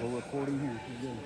We're recording here. We're good.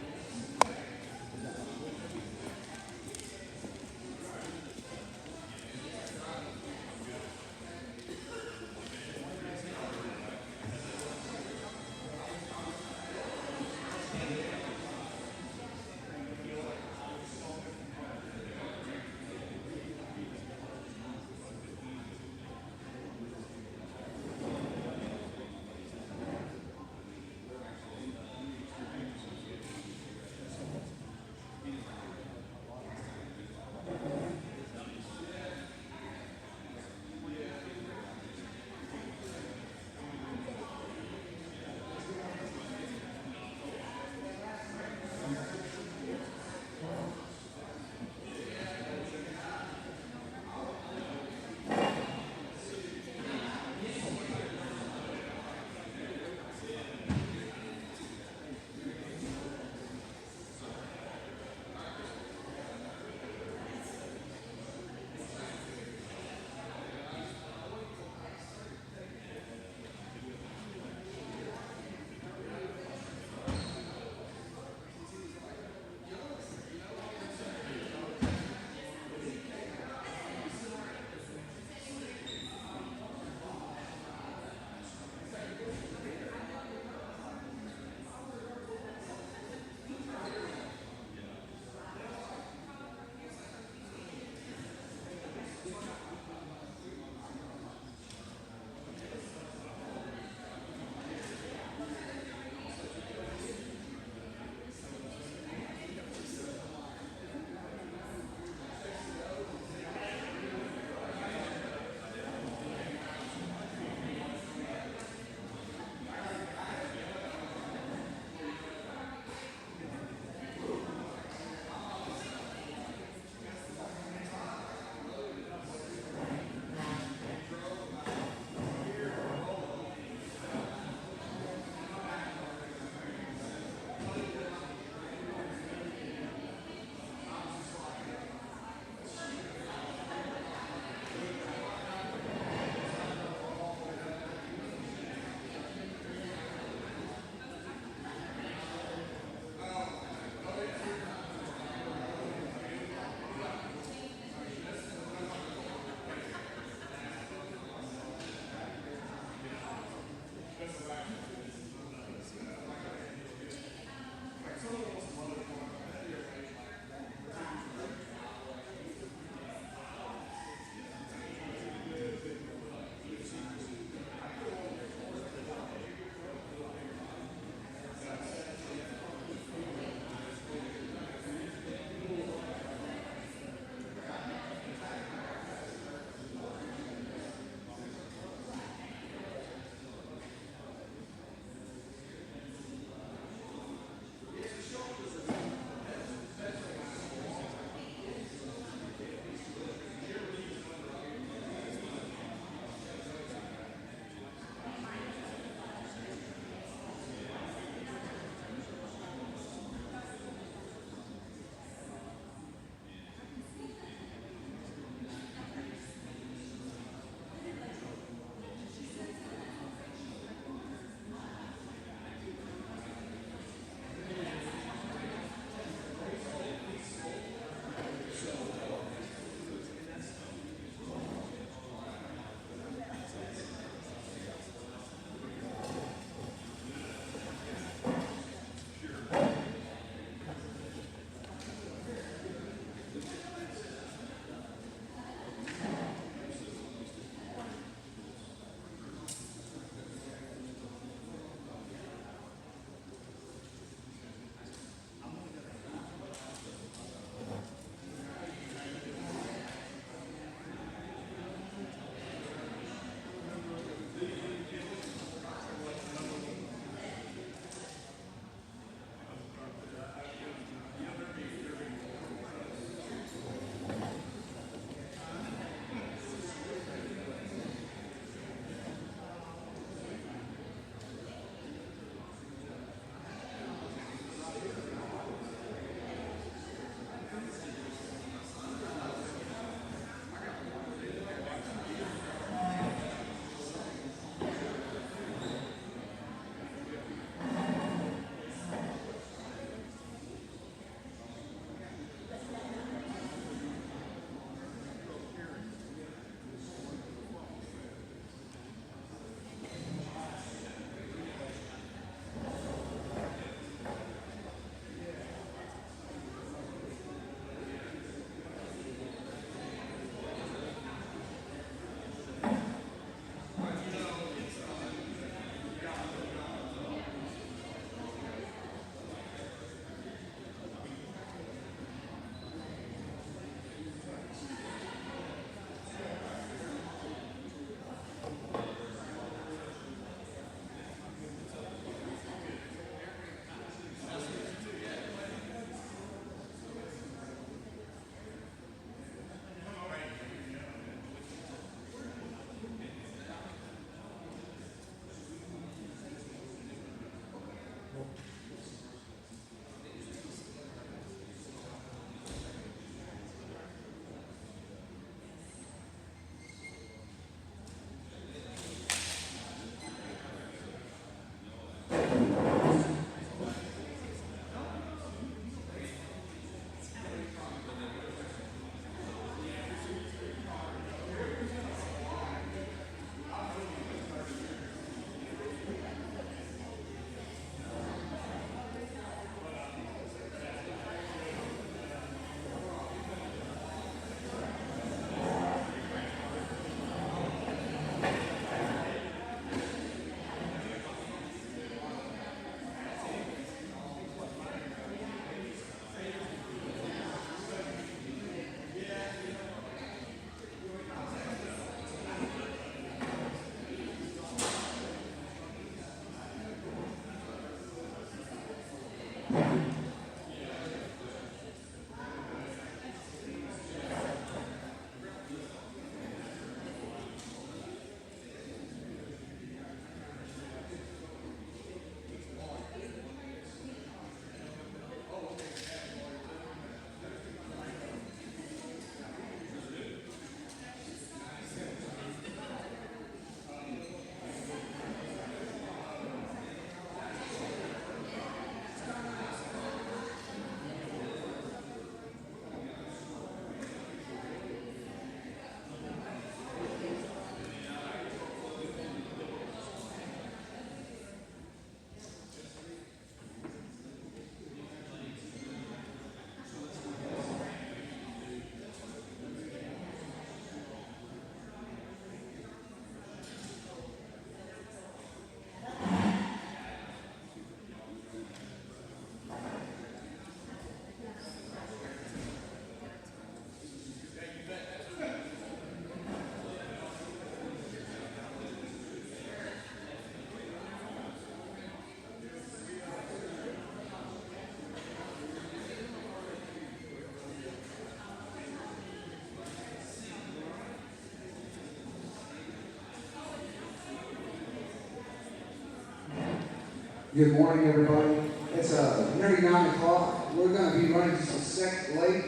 Good morning, everybody. It's nearly 9 o'clock. We're going to be running just a sec late.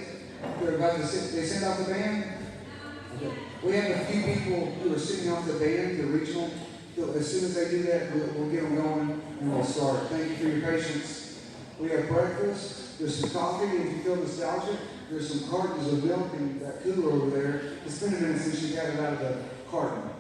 They're about to sit. They send out the band. Okay. We have a few people who are sitting off the band, the regional. As soon as they do that, we'll get them going and we'll start. Thank you for your patience. We have breakfast. There's some coffee. If you feel nostalgic, there's some cartons of milk in that cooler over there. It's been a minute since you got it out of the carton.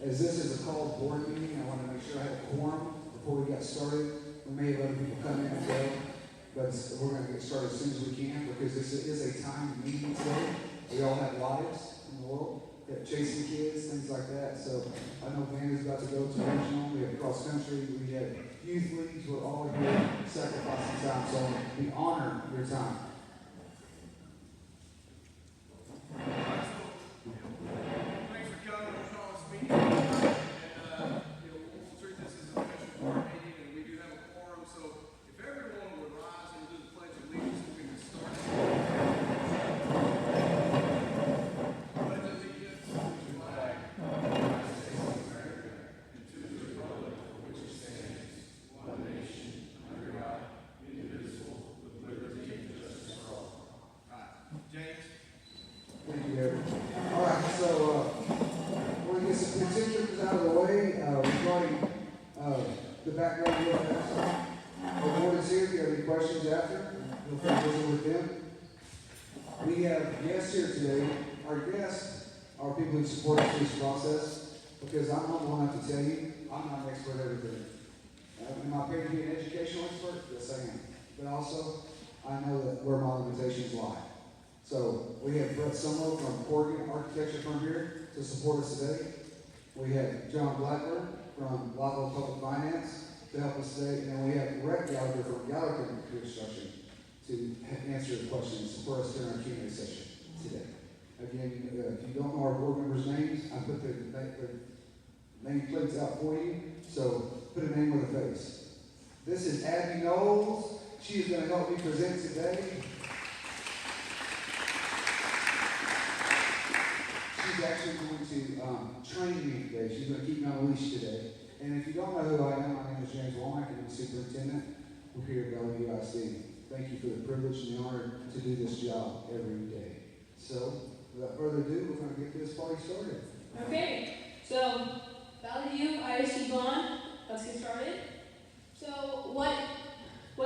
As this is a called board meeting, I want to make sure I have a quorum before we get started. We may have other people come in and go, but we're going to get started as soon as we can because this is a timed meeting today. We all have lives in the world, we have chasing kids, things like that. So I know Van is about to go to regional. We have cross country. We have youth leagues. We're all here sacrificing time. So we honor your time. Support us through this process because I'm not one to tell you I'm not an expert at everything. Am I paid to be an educational expert? Yes, I am. But also, I know that where my limitations lie. So we have Brett Sumlow from Corrigan Architecture firm here to support us today. We have John Blackburn from Lotto Public Finance to help us today, and we have Rhett Gallagher from Gallagher Construction to answer the questions for us during our Q&A session today. Again, if you don't know our board members' names, I put their name plates out for you. So put a name with a face. This is Abby Knowles. She is going to help me present today. She's actually going to train me today. She's going to keep me on a leash today. And if you don't know who I am, my name is James Womack, and I'm the superintendent. here at Valley UIC. Thank you for the privilege and the honor to do this job every day. So, without further ado, we're going to get this party started. Okay, so Valley View ISD bond. Let's get started. So, what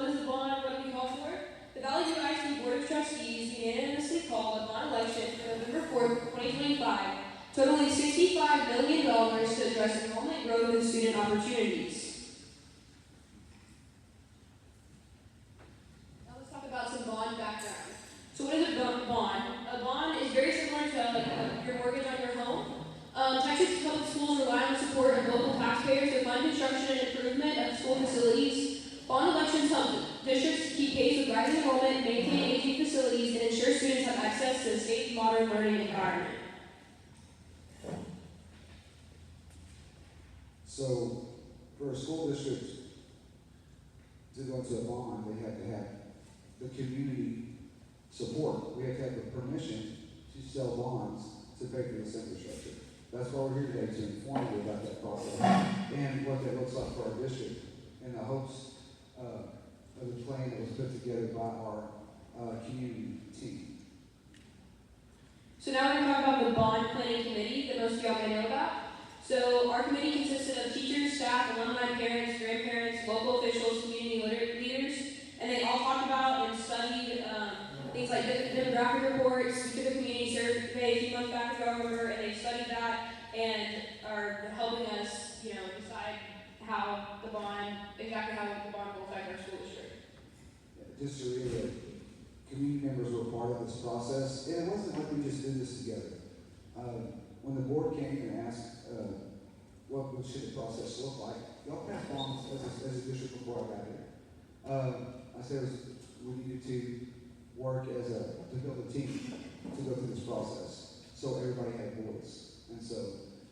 is the bond? What do we call for? The Valley View ISD Board of Trustees unanimously called a bond election for November 4th, 2025, totaling $65 million to address enrollment growth and student opportunities. About some bond background. So what is a bond? A bond is very similar to your mortgage on your home. Texas public schools rely on the support of local taxpayers to fund construction and improvement of school facilities. Bond elections help districts keep pace with rising enrollment, maintain aging facilities, and ensure students have access to a safe, modern learning environment. So, for a school district to go into a bond, they have to have the community support. We have to have the permission to sell bonds to pay for this infrastructure. That's why we're here today, to inform you about that process and what that looks like for our district in the hopes of the plan that was put together by our community team. So now we're going to talk about the bond planning committee that most of y'all may know about. So our committee consisted of teachers, staff, alumni, parents, grandparents, local officials, community leaders, and they all talked about and studied things like demographic reports. We took a community survey a few months back, if y'all remember, and they studied that and are helping us, decide how the bond will affect our school district. Just to reiterate, community members were part of this process, and it wasn't like we just did this together. When the board came and asked what should the process look like, y'all passed bonds as a district before I got here. I said we needed to work to build a team to go through this process, so everybody had voice. And so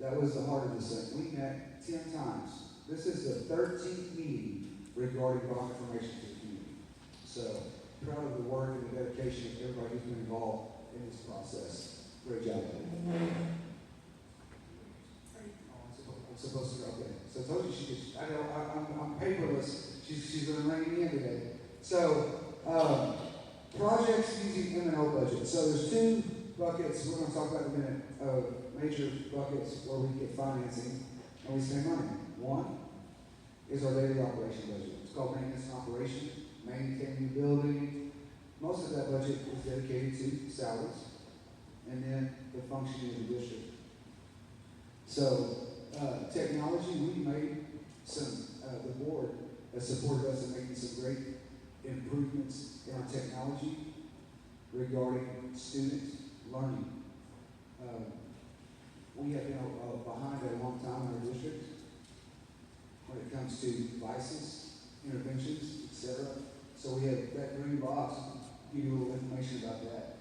that was the heart of this thing. We met 10 times. This is the 13th meeting regarding bond information to the community. So proud of the work and the dedication of everybody who's been involved in this process. Great job. I'm supposed to go. Okay. So I told you she could. I know I'm paperless. She's going to rein me in today. So projects using M&O budget. So there's two buckets we're going to talk about in a minute of major buckets where we get financing and we spend money. One is our daily operation budget. It's called maintenance and operation, maintaining the building. Most of that budget is dedicated to salaries and then the functioning of the district. So technology, we made some, the board has supported us in making some great improvements in our technology regarding student learning. We have been behind a long time in our district when it comes to devices, interventions, etc. So we have that green box. I'll give you a little information about that.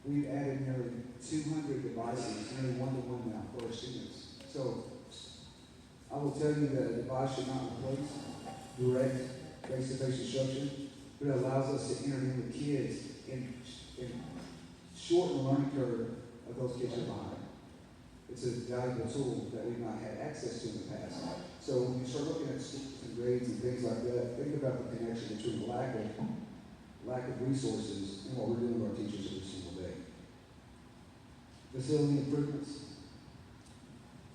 We've added nearly 200 devices, nearly one-to-one now for our students. So I will tell you that a device should not replace direct face-to-face instruction, but it allows us to intervene with kids and shorten the learning curve of those kids who are behind. It's a valuable tool that we've not had access to in the past. So when you start looking at some grades and things like that, think about the connection between the lack of resources and what we're doing with our teachers every single day. Facility improvements.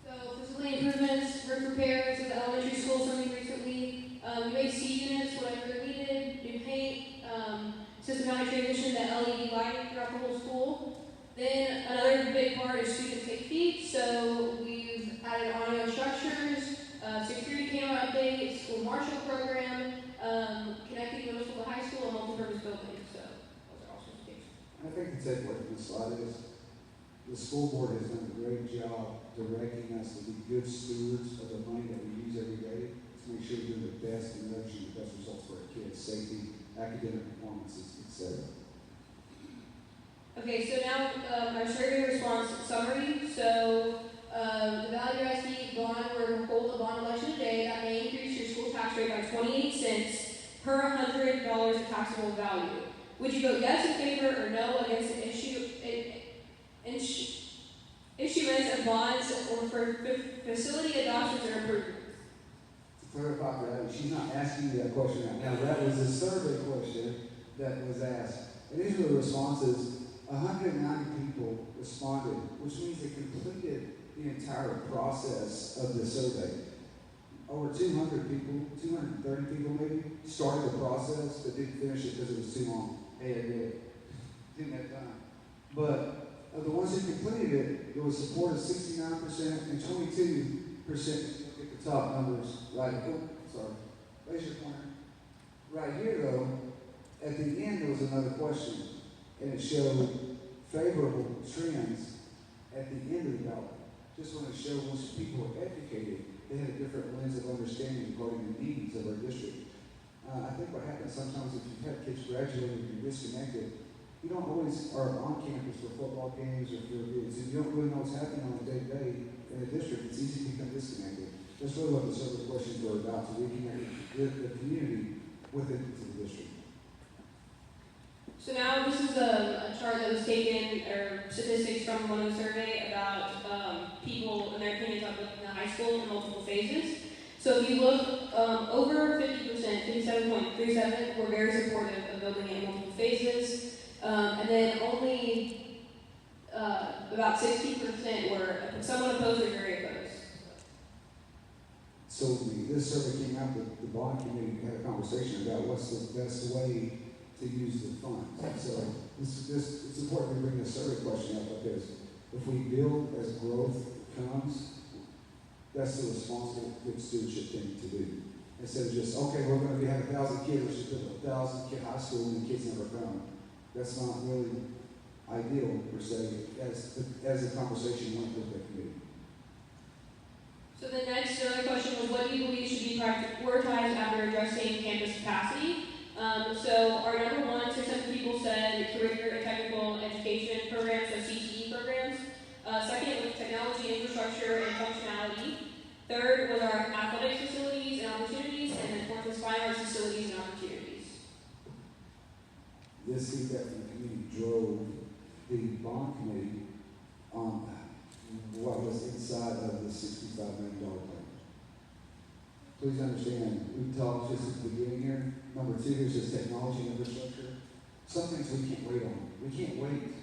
So facility improvements, roof repairs at the elementary school, something recently. We made C units, whatever needed, new paint, systematic transition to LED lighting throughout the whole school. Then another big part is student safety. So we've added audio structures, security camera updates, school marshal program, connecting middle school to high school, and multi-purpose buildings. So those are also things. I think the takeaway from this slide is the school board has done a great job directing us to be good stewards of the money that we use every day to make sure we're doing the best and leveraging the best results for our kids, safety, academic performances, etc. Okay, so now our survey response summary. So the Valley ISD bond, we're going to hold a bond election today that may increase your school tax rate by 28 cents per $100 of taxable value. Would you vote yes in favor or no against the issuance of bonds or for facility adoptions or improvements? It's a clarify for that, she's not asking you that question right now. That was a survey question that was asked. And these were the responses. 190 people responded, which means they completed the entire process of the survey. Over 200 people, 230 people maybe, started the process but didn't finish it because it was too long. Hey, I did it. Didn't have time. But of the ones who completed it, there was support of 69% and 22%. At the top numbers, right? Oh, sorry. Raise your pointer. Right here, though, at the end there was another question, and it showed favorable trends at the end of the ballot. Just want to show once people were educated, they had a different lens of understanding regarding the needs of our district. I think what happens sometimes if you've had kids graduate and you're disconnected, you don't always are on campus for football games or for events, and you don't really know what's happening on a day-to-day in the district. It's easy to become disconnected. That's really what the survey questions were about, to reconnect the community with the district. So now this is a chart that was taken, or statistics from one of the survey about people and their opinions on the high school in multiple phases. So if you look, over 50%, 57.37 were very supportive of building it in multiple phases. And then only about 60% were somewhat opposed or very opposed. So this survey came out, the bond committee had a conversation about what's the best way to use the funds. So it's important to bring this survey question up because if we build as growth comes, that's the responsible good stewardship thing to do. Instead of just, okay, we're going to have 1,000 kids, we should build 1,000 kid high school and the kids never come. That's not really ideal per se as the conversation went with the committee. So the next question was, what do you believe should be prioritized after addressing campus capacity? So our number one, 600 people said career and technical education programs, so CTE programs. Second was technology, infrastructure, and functionality. Third was our athletic facilities and opportunities, and then fourth was fine arts facilities and opportunities. This feedback from the community drove the bond committee on what was inside of the $65 million plan. Please understand, we talked just at the beginning here. Number two here says technology and infrastructure. Some things we can't wait on. We can't wait.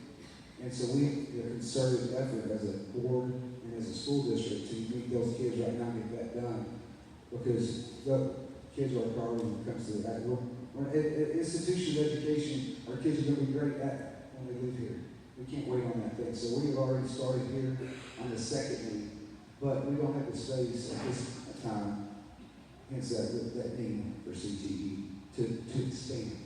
And so we have a concerted effort as a board and as a school district to meet those kids right now and get that done. Because the kids are a priority when it comes to that. We're at institution of education, our kids are going to be great at when they live here. We can't wait on that thing. So we have already started here on the second week, but we don't have the space at this time, hence that need for CTE to expand.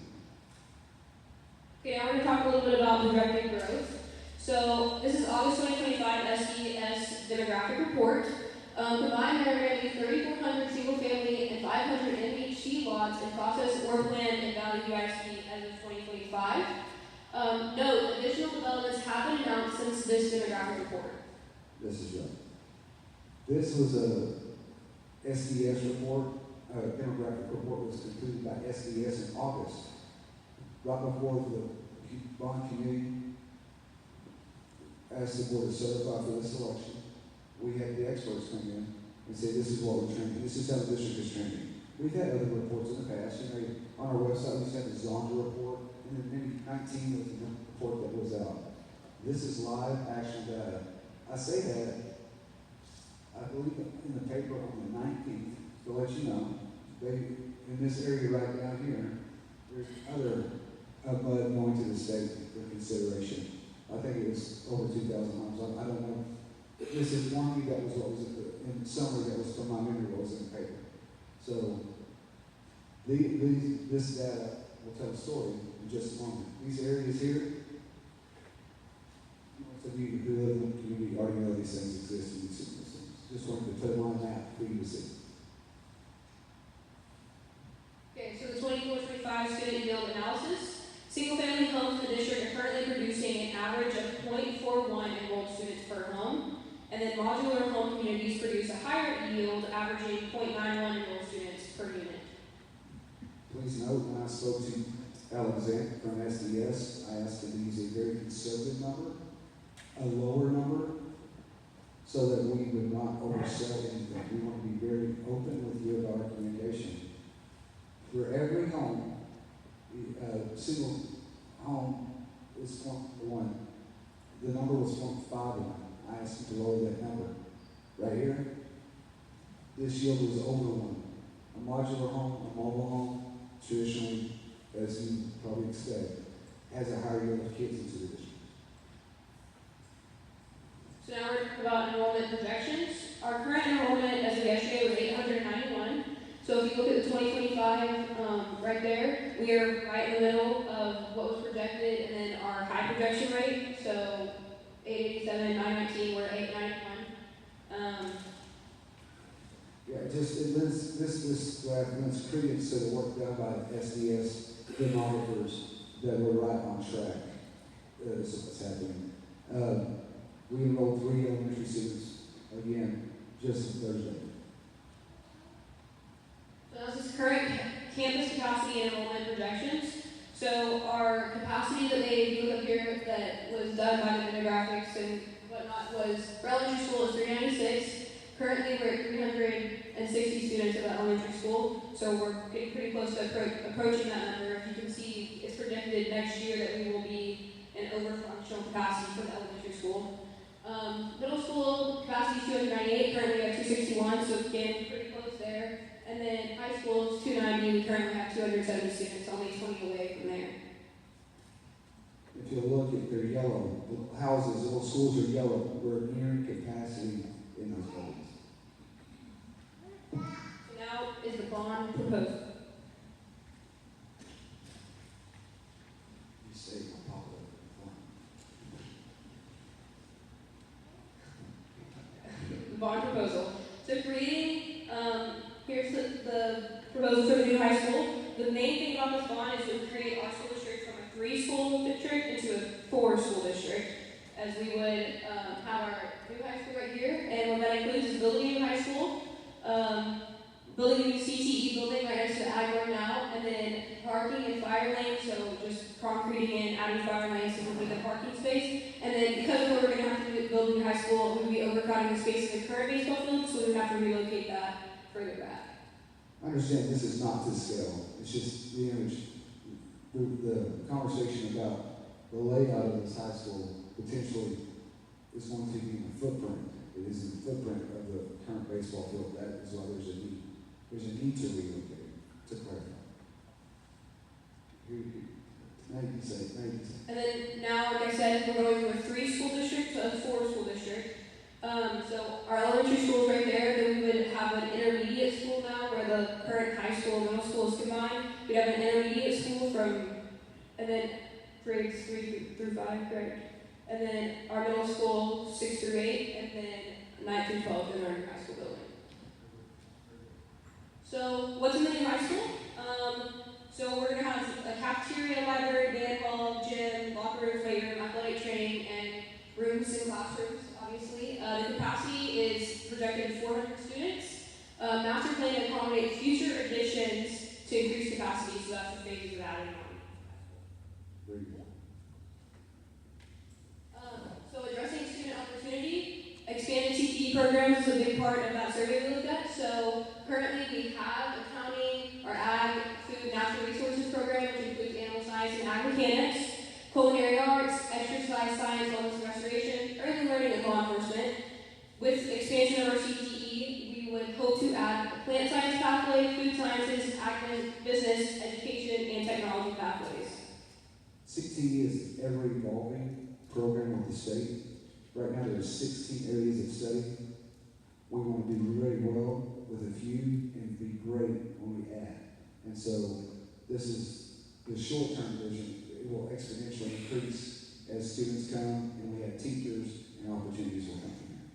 Okay, now we're going to talk a little bit about projected growth. So this is August 2025 SDS demographic report. Combined, there are going to be 3,400 single-family and 500 MHC lots in process or planned in Valley UIC as of 2025. Note, additional developments have been announced since this demographic report. This is right. This was a SDS report, demographic report was completed by SDS in August, right before the bond committee asked the board to certify for this election. We had the experts come in and say, this is what we're trending. This is how the district is trending. We've had other reports in the past. You know, on our website, we used to have the Zonda report, and then maybe 19 was the report that was out. This is live action data. I say that, I believe in the paper on the 19th, to let you know, in this area right down here, there's other mud going to the state for consideration. I think it was over 2,000 homes. I don't know. This informed me that was what was in summary that was from my memory what was in the paper. So this data will tell a story in just a moment. These areas here, most of you who live in the community already know these things exist and you've seen these things. Just wanted to put them on a map for you to see. Okay, so the 24-25 student yield analysis. Single-family homes in the district are currently producing an average of 0.41 enrolled students per home, and then modular home communities produce a higher yield, averaging 0.91 enrolled students per unit. Please note, when I spoke to Alexander from SDS, I asked him to use a very conservative number, a lower number, so that we would not oversell anything. We want to be very open with you about our communication. For every home, single home is 0.1. The number was 0.51. I asked them to lower that number. Right here, this yield was over 1. A modular home, a mobile home, traditionally, as you probably expect, has a higher yield of kids into the district. So now we're talking about enrollment projections. Our current enrollment as of yesterday was 891. So if you look at the 2025 right there, we are right in the middle of what was projected, and then our high projection rate. So 887, 919, we're 891. Yeah, it lends, this graph lends credence to the work done by SDS demographers that we're right on track. This is what's happening. We enrolled 3 elementary students, again, just Thursday. So this is current campus capacity and enrollment projections. So our capacity that they look up here that was done by the demographics and whatnot was for elementary school is 396. Currently we're at 360 students at the elementary school. So we're getting pretty close to approaching that number. If you can see, it's projected next year that we will be in over-functional capacity for the elementary school. Middle school capacity is 298, currently we have 261, so again, pretty close there. And then high school is 290, we currently have 270 students, only 20 away from there. If you look at their yellow, the houses, the little schools are yellow, we're nearing capacity in those buildings. So now is the bond proposal. You say my pop The bond proposal. So creating, here's the proposal for the new high school. The main thing about this bond is to create our school district from a 3-school district into a 4-school district, as we would have our new high school right here. And what that includes is building a new high school, building a new CTE building right next to the ag room now, and then parking and fire lanes, so just concreting in, adding fire lanes to complete the parking space. And then because of what we're going to have to do building a high school, we would be overcrowding the space in the current baseball field, so we would have to relocate that further back. I understand this is not to scale. It's just the image, the conversation about the layout of this high school potentially is going to be in the footprint. It is in the footprint of the current baseball field. That is why there's a need. There's a need to relocate, to clarify. Now you can say it. And then now, like I said, we're going from a 3-school district to a 4-school district. So our elementary school is right there. Then we would have an intermediate school now, where the current high school and middle school is combined. We'd have an intermediate school and then grades 3 through 5, correct? And then our middle school 6 through 8, and then 9 through 12 in our new high school building. So what's in the new high school? So we're going to have a cafeteria, library, band hall, gym, locker rooms, weight room, athletic training, and rooms and classrooms, obviously. The capacity is projected at 400 students. Master plan to accommodate future additions to increase capacity, so that's the phases of adding on. So addressing student opportunity, expanded CTE programs is a big part of that survey we looked at. So currently we have accounting, our ag, food, natural resources program, which includes animal science and ag mechanics, culinary arts, exercise science, wellness and restoration, early learning, and law enforcement. With expansion of our CTE, we would hope to add a plant science pathway, food sciences, ag business, education, and technology pathways. CTE is an ever-evolving program with the state. Right now there are 16 areas of study. We want to do very well with a few and be great when we add. And so this is the short-term vision. It will exponentially increase as students come and we have teachers and opportunities will come from here.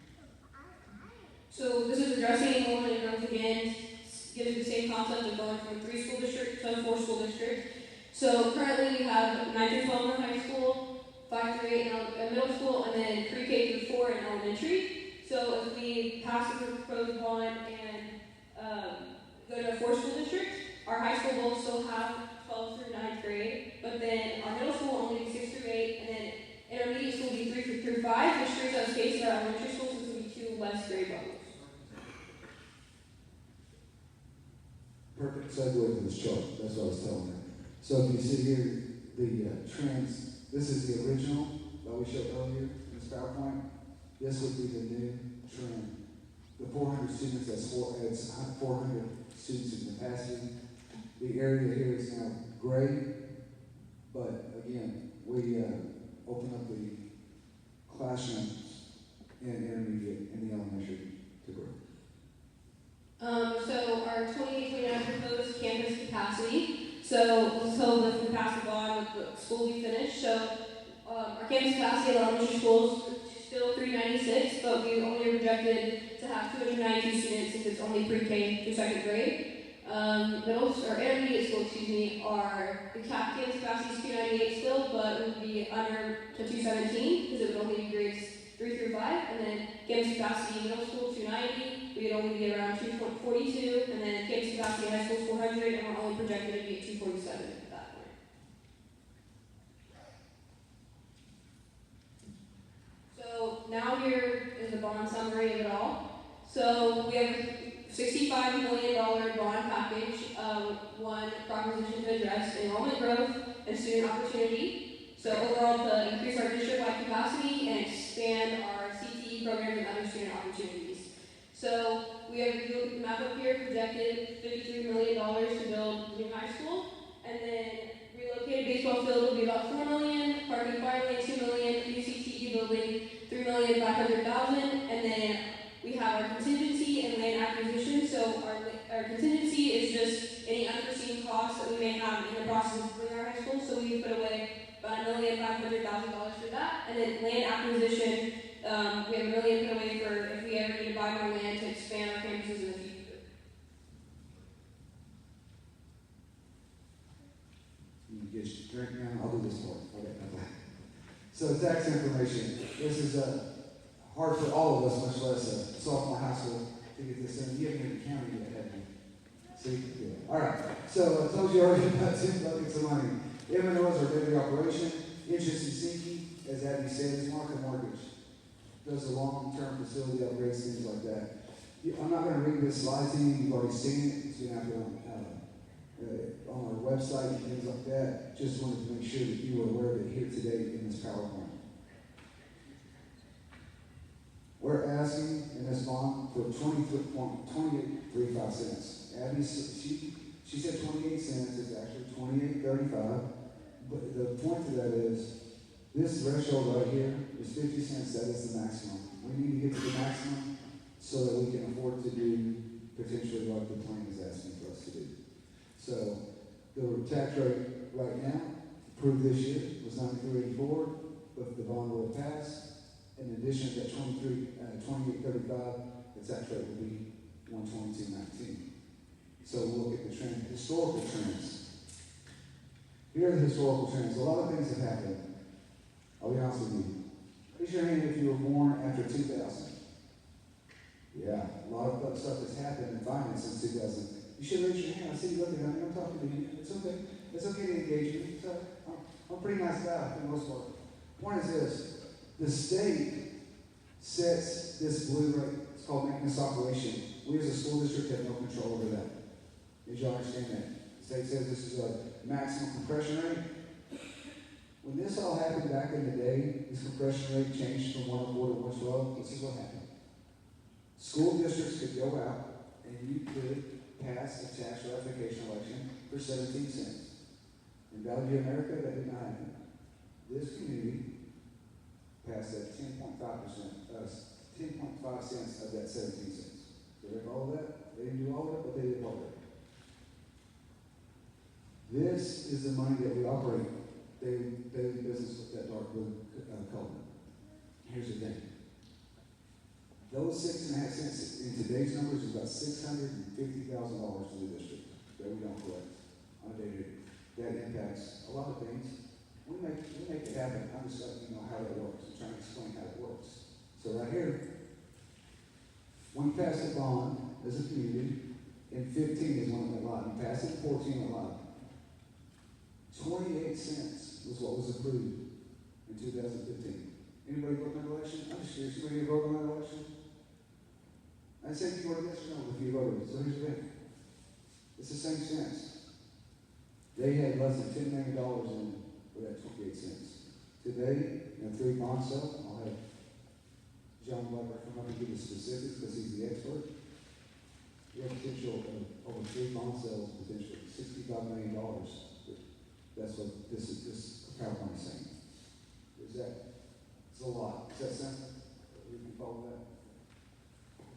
So this is addressing enrollment and growth again, gives the same concept of going from a 3-school district to a 4-school district. So currently we have 9 through 12 in high school, 5 through 8 in middle school, and then pre-K through 4 in elementary. So if we pass the proposed bond and go to a 4-school district, our high school will still have 12 through 9th grade, but then our middle school will only be 6 through 8, and then intermediate school will be 3 through 5, which frees up space in our elementary school since we'll be 2 segue to this chart. That's what I was telling you. So if you see here, the trends, this is the original that we showed earlier in this PowerPoint. This would be the new trend. The 400 students, it's 400 students in capacity. The area here is now gray, but again, we open up the classrooms in intermediate and the elementary to grow. So our 28-29 proposed campus capacity. So the capacity bond with the school we finished. So our campus capacity at elementary schools is still 396, but we only are projected to have 292 students since it's only pre-K through second grade. Intermediate school, the campus capacity is 298 still, but it would be under to 217 because it would only be grades 3 through 5, and then campus capacity middle school 290, we would only be around 242, and then campus capacity high school 400, and we're only projected to be at 247 at that point. So now here is the bond summary of it all. So we have a $65 million bond package, one proposition to address enrollment growth and student opportunity. So overall, to increase our district-wide capacity and expand our CTE programs and other student opportunities. So we have the map up here projected $53 million to build new high school, and then relocated baseball field will be about $4 million, parking fire lane $2 million, new CTE building $3,500,000, and then we have our contingency and land acquisition. So our contingency is just any unforeseen costs that we may have in the process of building our high school. So we put away about $1,500,000 for that. And then land acquisition, we have $1 million put away for if we ever need to buy more land to expand our campuses in the future. You get your drink now, I'll do this part. Okay. So tax information. This is hard for all of us, much less a sophomore high school, to get this in. You haven't even counted yet, have you? See? Yeah. All right. So I told you already about 2 buckets of money. M&O is our daily operation. Interest in sinking, as Abby said, is market mortgage. Does the long-term facility upgrades, things like that. I'm not going to read this slide to you. You've already seen it. It's been out there on our website and things like that. Just wanted to make sure that you were aware of it here today in this PowerPoint. We're asking in this bond for 28.35 cents. Abby, she said 28 cents. It's actually 28.35. But the point to that is, this threshold right here is 50 cents. That is the maximum. We need to get to the maximum so that we can afford to do potentially what the plan is asking for us to do. So the tax rate right now, approved this year, was 93.84, but the bond will pass. In addition to that 28.35, the tax rate will be 122.19. So we'll look at the trend, historical trends. Here are the historical trends. A lot of things have happened. I'll be honest with you. Raise your hand if you were born after 2000. Yeah, a lot of stuff has happened in finance since 2000. You should raise your hand. I see you looking at me. I'm talking to you. It's okay. It's okay to engage me. I'm a pretty nice guy for the most part. Point is this. The state sets this blue rate. It's called maintenance operation. We as a school district have no control over that. Did y'all understand that? The state says this is a maximum compression rate. When this all happened back in the day, this compression rate changed from 104 to 112. This is what happened. School districts could go out and you could pass a tax ratification election for 17 cents. In Bellevue, America, that did not happen. This community passed at 10.5 cents of that 17 cents. So they all that. They didn't do all of it, but they did all of it. This is the money that we operate daily business with that dark blue color. Here's the thing. Those 6.5 cents in today's numbers is about $650,000 to the district that we don't collect on a day-to-day. That impacts a lot of things. We make it happen. I'm just letting you know how that works. I'm trying to explain how it works. So right here, we passed a bond as a community. In 15 is when it went live. We passed it in 14 went live. 28 cents was what was approved in 2015. Anybody vote on that election? I'm just curious. Anybody vote on that election? I'd say if you voted yes or no if you voted. So here's the thing. It's the same cents. They had less than $10 million in for that 28 cents. Today, in a 3 bond sale, I'll have John Weber come up and give the specifics because he's the expert. We have potential of over 3 bond sales, potentially $65 million. That's what this PowerPoint is saying. It's a lot. Is that simple? You can follow that?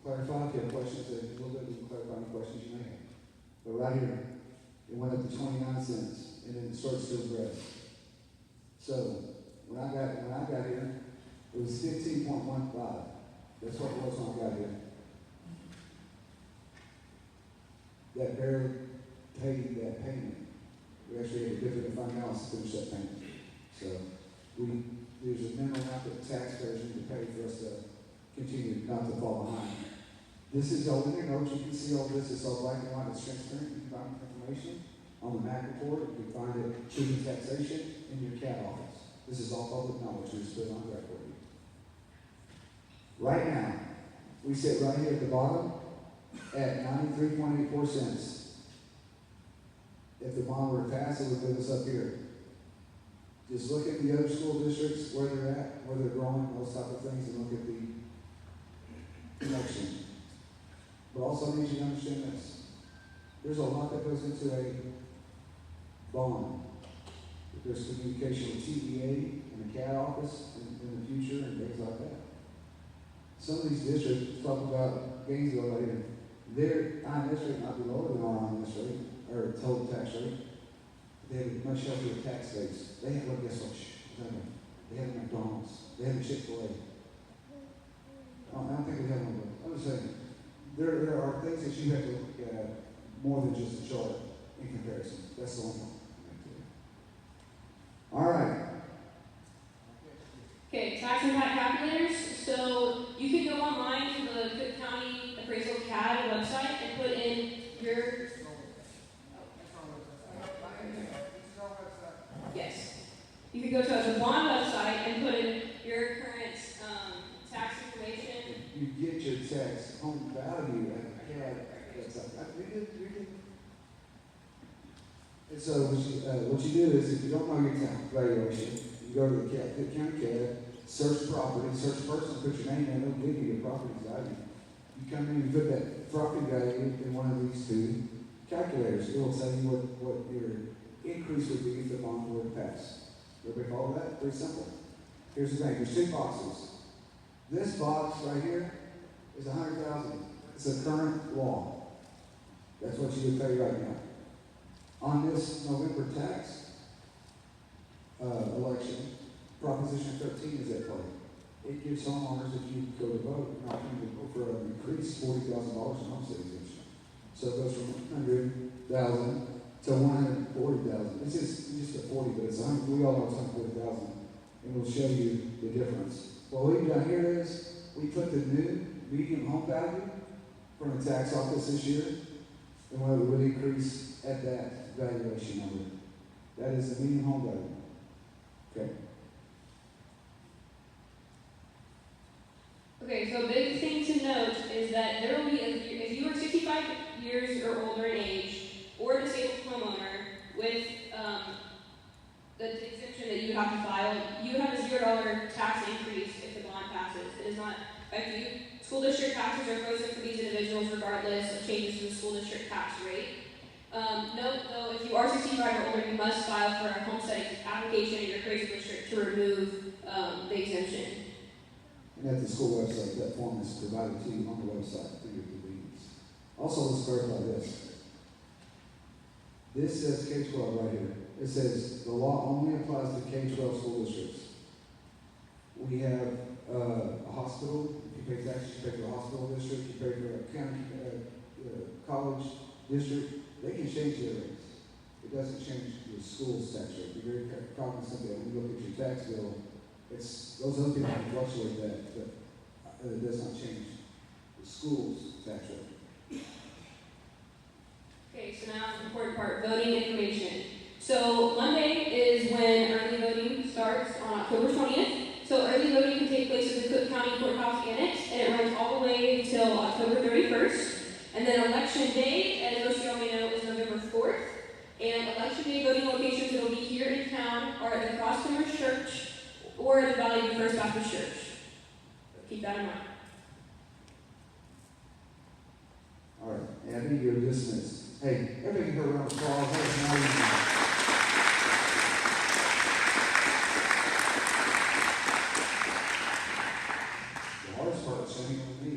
Clarify if you have questions, a little bit, we can clarify any questions you may have. But right here, it went up to 29 cents, and then it starts to progress. So, when I got here, it was 15.15. That's what it was when I got here. That barely paid that payment. We actually had a different fund balance to finish that payment. So, there's a minimum amount that taxpayers need to pay for us to continue not to fall behind. This is all in your notes. You can see all this. It's all black and white. It's transparent. You can find information on the MAC report. You can find it through taxation in your CAT office. This is all public knowledge. We just put it on record. Right now, we sit right here at the bottom at 93.84 cents. If the bond were to pass, it would put us up here. Just look at the other school districts, where they're at, where they're growing, those type of things, and look at the connection. But also I need you to understand this. There's a lot that goes into a bond. There's communication with TEA and the CAT office in the future and things like that. Some of these districts talk about Gainesville later. Their INS rate might be lower than our INS rate, or total tax rate. They have a much healthier tax base. They have, guess what? They have a McDonald's. They have a Chick-fil-A. I don't think we have one, but I'm just saying, there are things that you have to look at more than just a chart in comparison. That's the only one. All right. Okay, tax impact calculators. So you can go online to the Cook County Appraisal CAD website and put in your. Yes. You can go to the bond website and put in your current tax information. You get your tax home value at the CAD. And so what you do is, if you don't know your tax valuation, you go to the Cook County CAD, search property, search person, put your name in, it'll give you your property value. You come in and put that property value in one of these two calculators. It will tell you what your increase would be if the bond were to pass. Everybody follow that? Pretty simple. Here's the thing, there's 2 boxes. This box right here is $100,000. It's a current law. That's what you would pay right now. On this November tax election, Proposition 13 is at play. It gives homeowners, if you go to vote, an opportunity to vote for an increased $40,000 in homestead exemption. So it goes from $100,000 to $140,000. It's just a 40, but it's 100. We all know it's 140,000, and we'll show you the difference. What we've done here is we put the new median home value from the tax office this year, and what it would increase at that valuation number. That is the median home value. Okay. Okay, so a big thing to note is that there will be, if you are 65 years or older in age, or a disabled homeowner with the exemption that you would have to file, you would have a $0 tax increase if the bond passes. It is not affect you. School district taxes are frozen for these individuals regardless of changes in the school district tax rate. Note though, if you are 65 or older, you must file for a homestead application in your appraisal district to remove the exemption. And at the school website, that form is provided to you on the website for your convenience. Also, let's clarify this. This says K-12 right here. It says the law only applies to K-12 school districts. We have a hospital. If you pay taxes, you pay for a hospital district. You pay for a county college district. They can change their rates. It doesn't change the school's tax rate. Be very cognizant that when you look at your tax bill, those other people can fluctuate that, but it does not change the school's tax rate. Okay, so now the important part, voting information. So Monday is when early voting starts on October 20th. So early voting can take place at the Cook County Courthouse Annex, and it runs all the way until October 31st. And then election day, as most of y'all may know, is November or at the Valley View First Baptist Church. Keep that in mind. All right, Abby, you're dismissed. Hey, everybody can go around the applause. That was amazing. The hardest part is showing with me.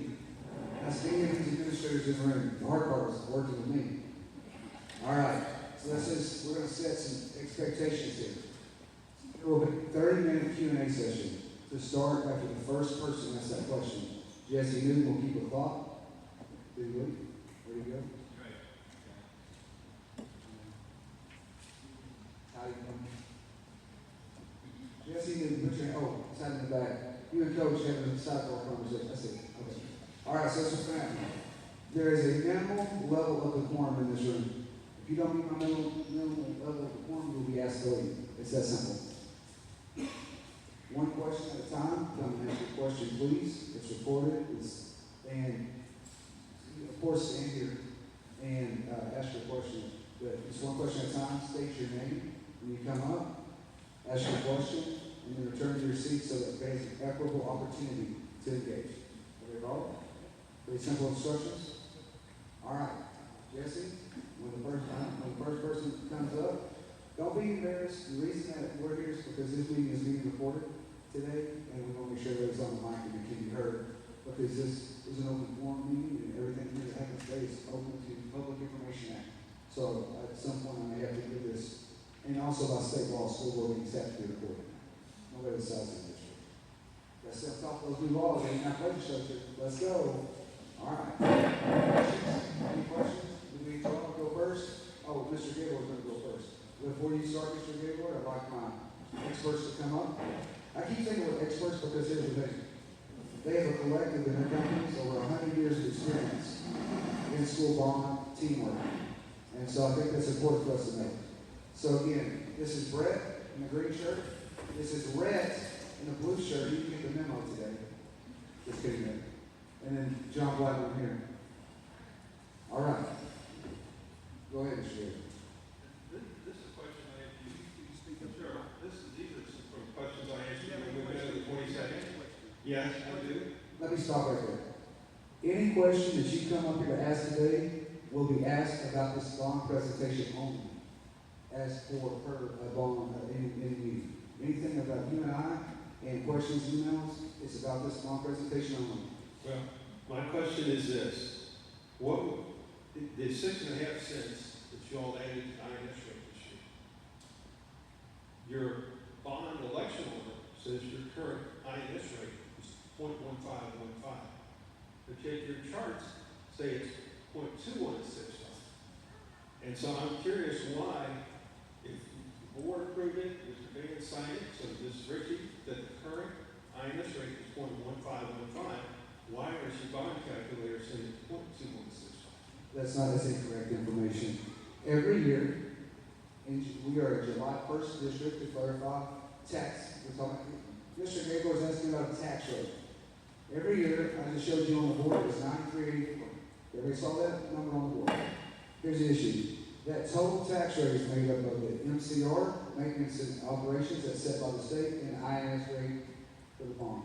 That's many of these administrators in the room. The hard part is working with me. All right, so we're going to set some expectations here. There will be a 30-minute Q&A session to start after the first person asks that question. Jesse Newton will keep a clock. Did you leave? Where do you go? How do you come? Jesse Newton, put your hand. Oh, it's out in the back. You and Coach having a sidebar conversation. That's it. Okay. All right, so it's what's going to happen. There is a minimal level of decorum in this room. If you don't meet my minimal level of decorum, you will be asked to leave. It's that simple. One question at a time. Come and ask your question, please. It's recorded. And of course, stand here and ask your question. But it's one question at a time. State your name when you come up. Ask your question, and then return to your seat so that there's an equitable opportunity to engage. Okay, Carl? Pretty simple instructions. All right, Jesse. When the first person comes up, don't be embarrassed. The reason that we're here is because this meeting is being recorded today, and we want to make sure that it's on the mic and it can be heard. Because this is an open forum meeting, and everything here that happens today is open to the Public Information Act. So at some point, I may have to do this. And also by state law, school board meetings have to be recorded. Nobody decides in the district. Let's stop those new laws. They ain't not legislature. Let's go. All right. Any questions? Do we go first? Oh, Mr. Gaylord is going to go first. Before you start, Mr. Gaylord, I'd like my experts to come up. I keep saying we're experts because here's the thing. They have a collective in their companies over 100 years of experience in school bond teamwork. And so I think that's important for us to know. So again, this is Brett in the green shirt. This is Rhett in the blue shirt. You can get the memo today. Just kidding there. And then John Blackburn here. All right. Go ahead, Mr. Gaylord. This is a question I have. You speak up. Sure. These are some questions I asked you when we went to the 22nd. Yes, I do. Let me stop right there. Any question that you come up here to ask today will be asked about this bond presentation only. As for her bond in the meeting. Anything about you and I and questions, emails, it's about this bond presentation only. Well, my question is this. What the 6.5 cents that you all added to INS rate this year? Your bond election order says your current INS rate is 0.1515. But yet your charts say it's 0.2165. And so I'm curious why, if the board approved it, Mr. Van signed it, so Ms. Ritchie, that the current INS rate is 0.1515, why is your bond calculator saying 0.2165? That's incorrect information. Every year, we are a July 1st district to clarify tax. We're talking, Mr. Gaylord is asking about a tax rate. Every year, I just showed you on the board, it was 9384. Everybody saw that number on the board. Here's the issue. That total tax rate is made up of the MCR, maintenance and operations, that's set by the state, and INS rate for the bond.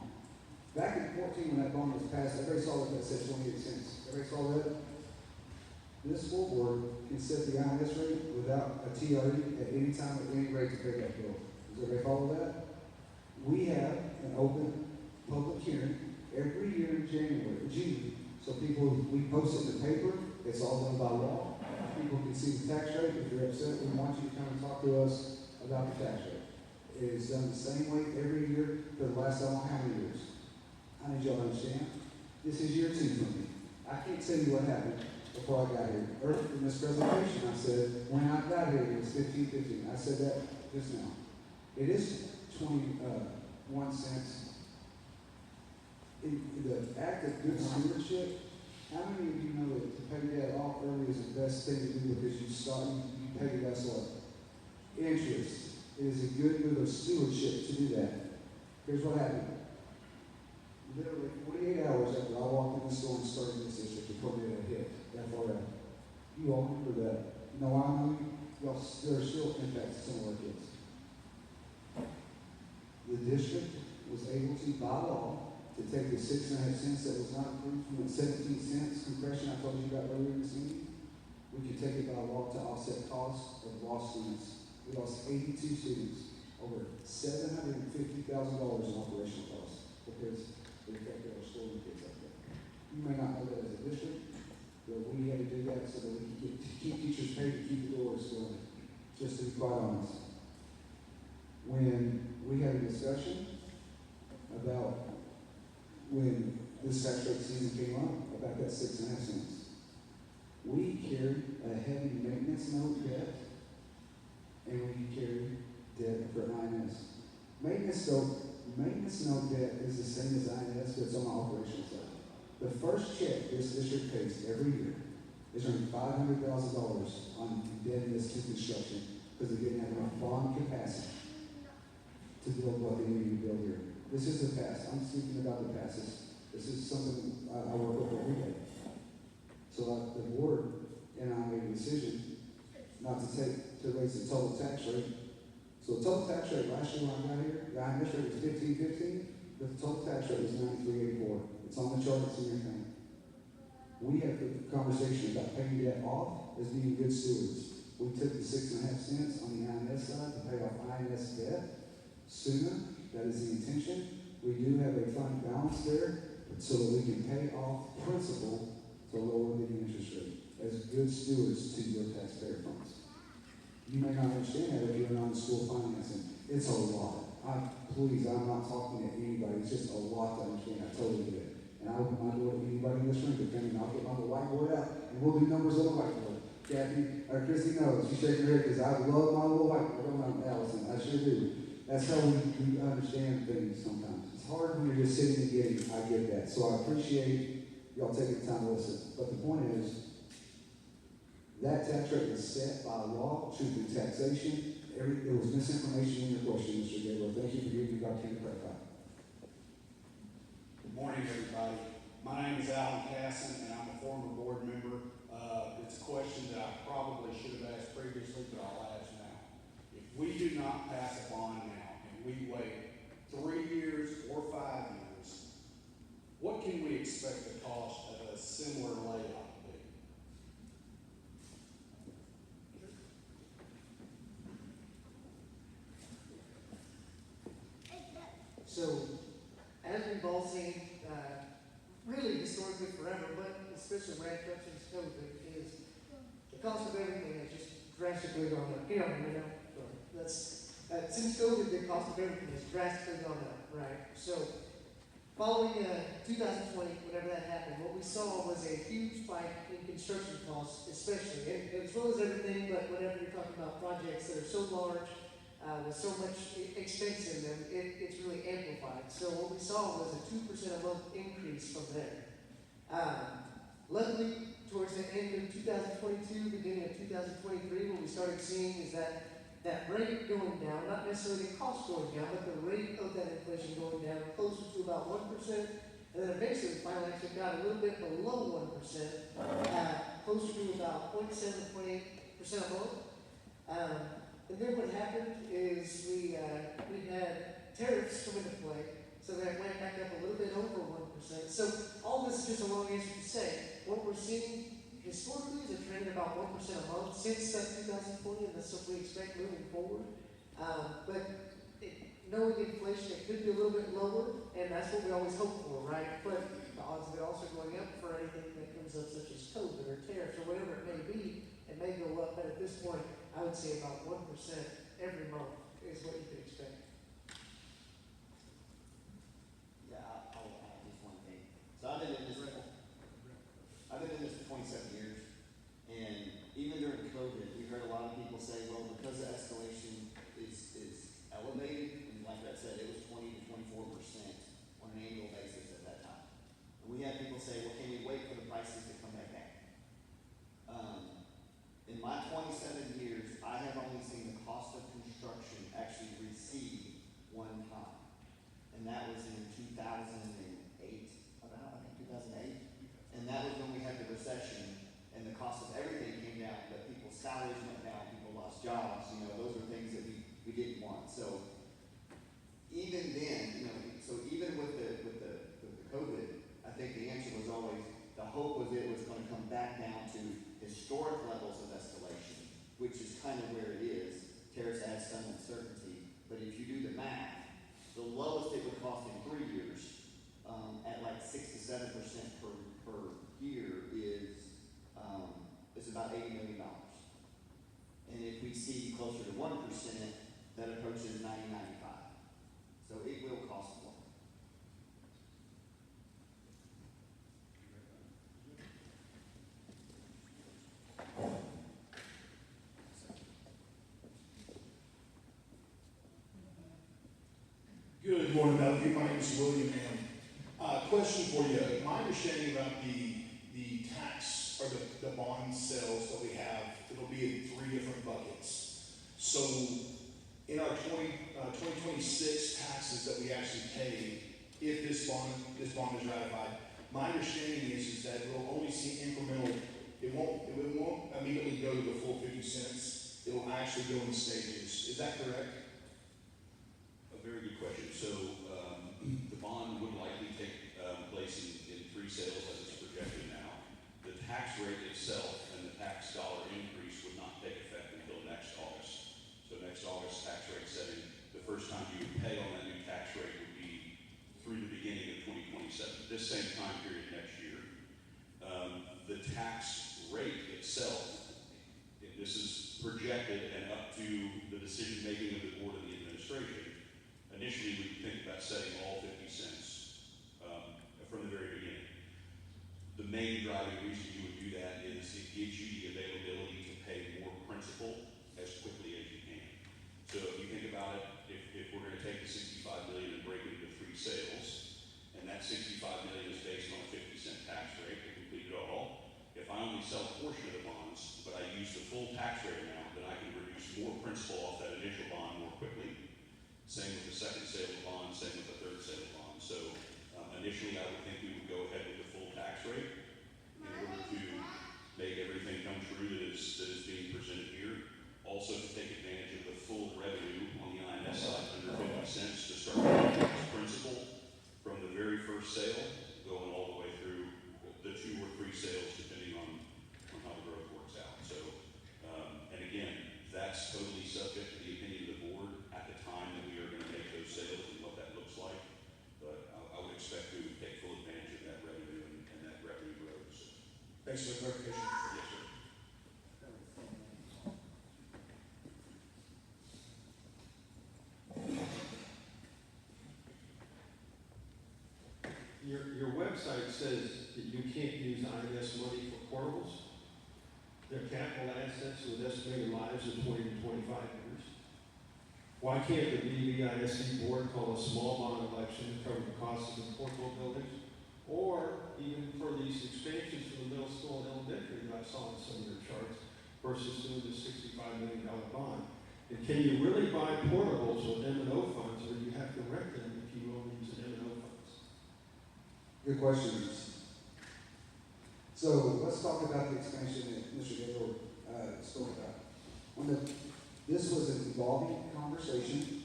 Back in 2014, when that bond was passed, everybody saw that said 28 cents. Everybody saw that? This school board can set the INS rate without a TRE at any time at any rate to pay that bill. Does everybody follow that? We have an open public hearing every year in June. So we post it in the paper. It's all done by law. People can see the tax rate. If you're upset, we want you to come and talk to us about the tax rate. It is done the same way every year for the last I don't know how many years. I need y'all to understand. This is year 2 for me. I can't tell you what happened before I got here. Earlier in this presentation, I said, when I got here, it was 15.15. I said that just now. It is 21 cents. In the act of good stewardship, how many of you know that to pay that off early is the best thing to do because you pay it less late? Interest. It is a good move of stewardship to do that. Here's what happened. Literally 48 hours after I walked in the store and started this district, the tornado hit that far out. You all remember that. You know why I know you? There are still impacts to some of our kids. The district was able to, by law, to take the 6.5 cents that was not approved from the 17 cents compression I told you about earlier in this meeting. We could take it by law to offset costs of lost students. We lost 82 students, over $750,000 in operational costs because they affected our school and kids up there. You may not know that as a district, but we had to do that so that we could keep teachers paid to keep the doors going. Just to be quite honest. When we had a discussion about when this tax rate season came up, about that 6.5 cents, we carried a heavy maintenance note debt, and we carried debt for INS. Maintenance note debt is the same as INS, but it's on the operational side. The first check this district pays every year is earning $500,000 on indebtedness to construction because they didn't have enough bond capacity to build what they needed to build here. This is the past. I'm speaking about the past. This is something I work with every day. So the board and I made a decision not to raise the total tax rate. So the total tax rate last year when I got here, the INS rate was 15.15. The total tax rate was 93.84. It's on the chart. It's in your thing. We had the conversation about paying debt off as being good stewards. We took the 6.5 cents on the INS side to pay off INS debt sooner. That is the intention. We do have a fund balance there so that we can pay off principal to lower the interest rate as good stewards to your taxpayer funds. You may not understand that if you're not in school financing. It's a lot. Please, I'm not talking to anybody. It's just a lot to understand. I totally get it. And I open my door to anybody in this room, depending. I'll get my little whiteboard out, and we'll do numbers on the whiteboard. Kathy, or Christy knows. She shakes her head because I love my little whiteboard. I don't know, Allison. I sure do. That's how we understand things sometimes. It's hard when you're just sitting and getting. I get that. So I appreciate y'all taking the time to listen. But the point is, that tax rate is set by law, truth in taxation. There was misinformation in your question, Mr. Gaylor. Thank you for giving me the opportunity to clarify. Good morning, everybody. My name is Alan Casson, and I'm a former board member. It's a question that I probably should have asked previously, but I'll ask now. If we do not pass a bond now, and we wait 3 years or 5 years, what can we expect the cost of a similar layout to be? So, as we've all seen, really historically forever, but especially ramped up since COVID, is the cost of everything has just drastically gone up. Since COVID, the cost of everything has drastically gone up, right? So, following 2020, whenever that happened, what we saw was a huge spike in construction costs, especially, and as well as everything, but whenever you're talking about projects that are so large, with so much expense in them, it's really amplified. So what we saw was a 2% a month increase from there. Luckily, towards the end of 2022, beginning of 2023, what we started seeing is that rate going down, not necessarily the cost going down, but the rate of that inflation going down closer to about 1%, and then eventually finally actually got a little bit below 1%, closer to about 0.7, 0.8% a month. And then what happened is we had tariffs come into play, so that went back up a little bit over 1%. So all this is just a long answer to say, what we're seeing historically is a trend of about 1% a month since that 2020, and that's what we expect moving forward. Knowing inflation, it could be a little bit lower, and that's what we always hope for, right? But the odds of it also going up for anything that comes up, such as COVID or tariffs or whatever it may be, it may go up, but at this point, I would say about 1% every month is what you could expect. Yeah, I'll add just one thing. So I've been in this for 27 years, and even during COVID, we heard a lot of people say, well, because the escalation is elevated, and like I said, it was 20 to 24% on an annual basis at that time. And we had people say, well, can we wait for the prices to come back down? In my 27 years, I have only seen the cost of construction actually is $90.95. So it will cost more. Good morning, Bellevue. My name is William M. Question for you. My understanding about the tax or the bond sales that we have, it'll be in 3 different buckets. So in our 2026 taxes that we actually pay, if this bond is ratified, my understanding is that we'll only see incremental. It won't immediately go to the full 50 cents. It will actually go in stages. Is that correct? A very good question. So, the bond would likely take place in 3 sales as it's projected now. The tax rate itself and the tax dollar increase would not take effect until next August. So next August tax rate setting, the first time you would pay on that new tax rate would be through the beginning of 2027, this same time period next year. The tax rate itself, this is projected and up to the decision making of the board and the administration. Initially, we think about setting all 50 cents from the very beginning. The main driving reason you would do that is it gives you the availability to pay more principal as quickly as you can. So if you think about it, if we're going to take the $65 million and break it into 3 sales, and that $65 million is based on a 50-cent tax rate to complete it all, if I only sell a portion of the bonds, but I use the full tax rate amount, then I can reduce more principal off that initial bond more quickly. Same with the second sale of bond, same with the third sale of bond. So initially, I would think we would go ahead with the full tax rate in order to make everything come true that is being presented here. Also to take advantage of the full revenue on the INS side under 50 cents to start tax principal from the very first sale, going all the way through the 2 or 3 sales, depending on how the growth works out. So, and again, that's totally subject to the opinion of the board at the time that we are going to make those sales and what that looks like. But I would expect we would take full advantage of that revenue and that revenue grows. Thanks for the clarification. Yes, sir. Your website says that you can't use INS money for portables. They're capital assets with estimated lives of 20 to 25 years. Why can't the BBISD board call a small bond election to cover the cost of the portable buildings? Or even for these expansions for the middle school and elementary that I saw in some of your charts versus doing the $65 million bond? And can you really buy portables with M&O funds, or do you have to rent them if you only use an M&O funds? Good questions. So let's talk about the expansion that Mr. Gaylord spoke about. This was an evolving conversation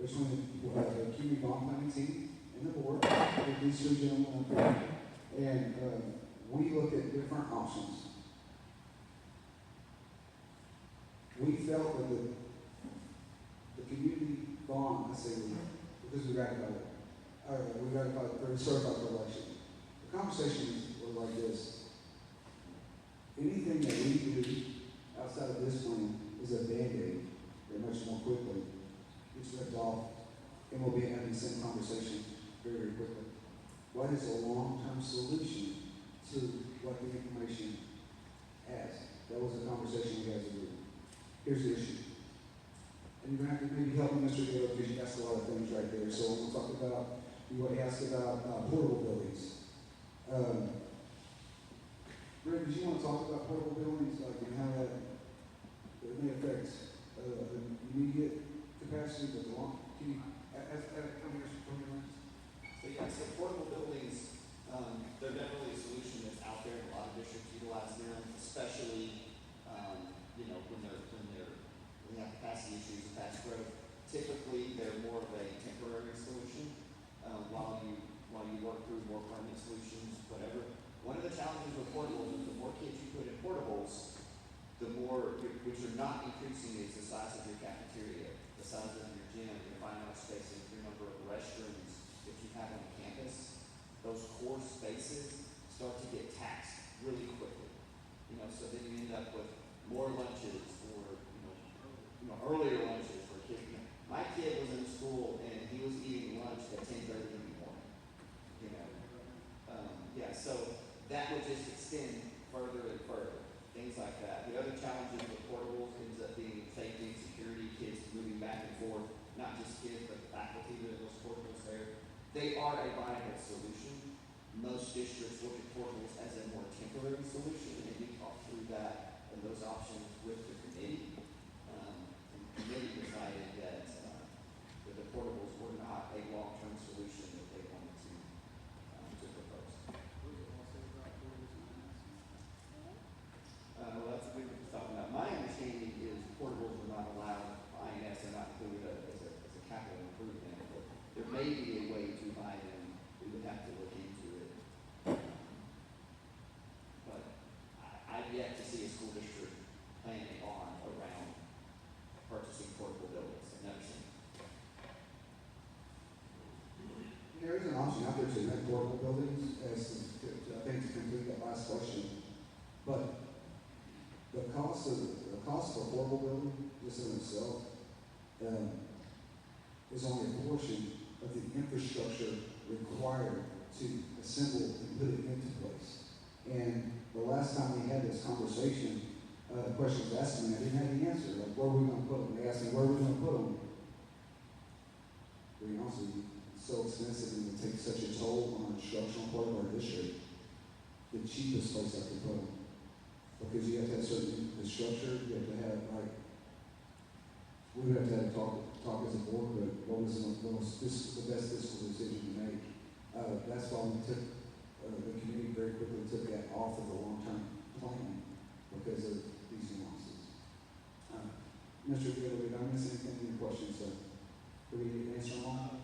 between the community bond planning team and the board, with these 3 gentlemen up there, and we looked at different options. We felt that the community bond, I say we, because we ratified it, we certified the election. The conversations were like this. Anything that we do outside of this plan is a Band-Aid that much more quickly gets ripped off, and we'll be having the same conversation very, very quickly. What is a long-term solution to what the information has? That was a conversation we had to do. Here's the issue. And you're going to have to maybe help me, Mr. Gaylord, because you asked a lot of things right there. So we'll talk about what he asked about portable buildings. Rick, did you want to talk about portable buildings, like, and how that may affect the immediate capacity, but the long? Can you come here from your lens? So yeah, so portable buildings, they're definitely a solution that's out there. A lot of districts utilize them, especially, when they have capacity issues and fast growth. Typically, they're more of a temporary solution, while you work through more permanent solutions, whatever. One of the challenges with portables is the more kids you put in portables, the more, which are not increasing, is the size of your cafeteria, the size of your gym, your fine art spaces, your number of restrooms that you have on campus. Those core spaces start to get taxed really quickly. So then you end up with more lunches or, earlier lunches for kids. My So that would just extend further and further, things like that. The other challenges with portables ends up being safety and security, kids moving back and forth, not just kids, but the faculty that those portables there. They are a viable solution. Most districts look at portables as a more temporary solution, and we talked through that and those options with the committee. And the committee decided that the portables were not a long-term solution that they wanted to propose. Well, that's what we were just talking about. My understanding is portables were not allowed, INS are not included as a capital improvement, but there may be a way to buy them. We would have to look into it. But I've yet to see a school district plan a bond around purchasing portable buildings. I've never seen it. There is an option out there to rent portable buildings, I think to complete that last question. But the cost of a portable building, just in itself, is only a portion of the infrastructure required to assemble and put it into place. And the last time we had this conversation, the question was asked me, I didn't have the answer. Like, where are we going to put them? They asked me, where are we going to put them? To be honest with you, it's so expensive and it takes such a toll on the instructional part of our district. The cheapest place I could put them. Because you have to have certain structure, you have to have, like, we would have to have talk as a board, but what was the best fiscal decision to make? That's why we took, the committee very quickly took that off of the long-term plan because of these nuances. Mr. Gaylor, did I miss anything in your question, sir? Do we need to answer them all?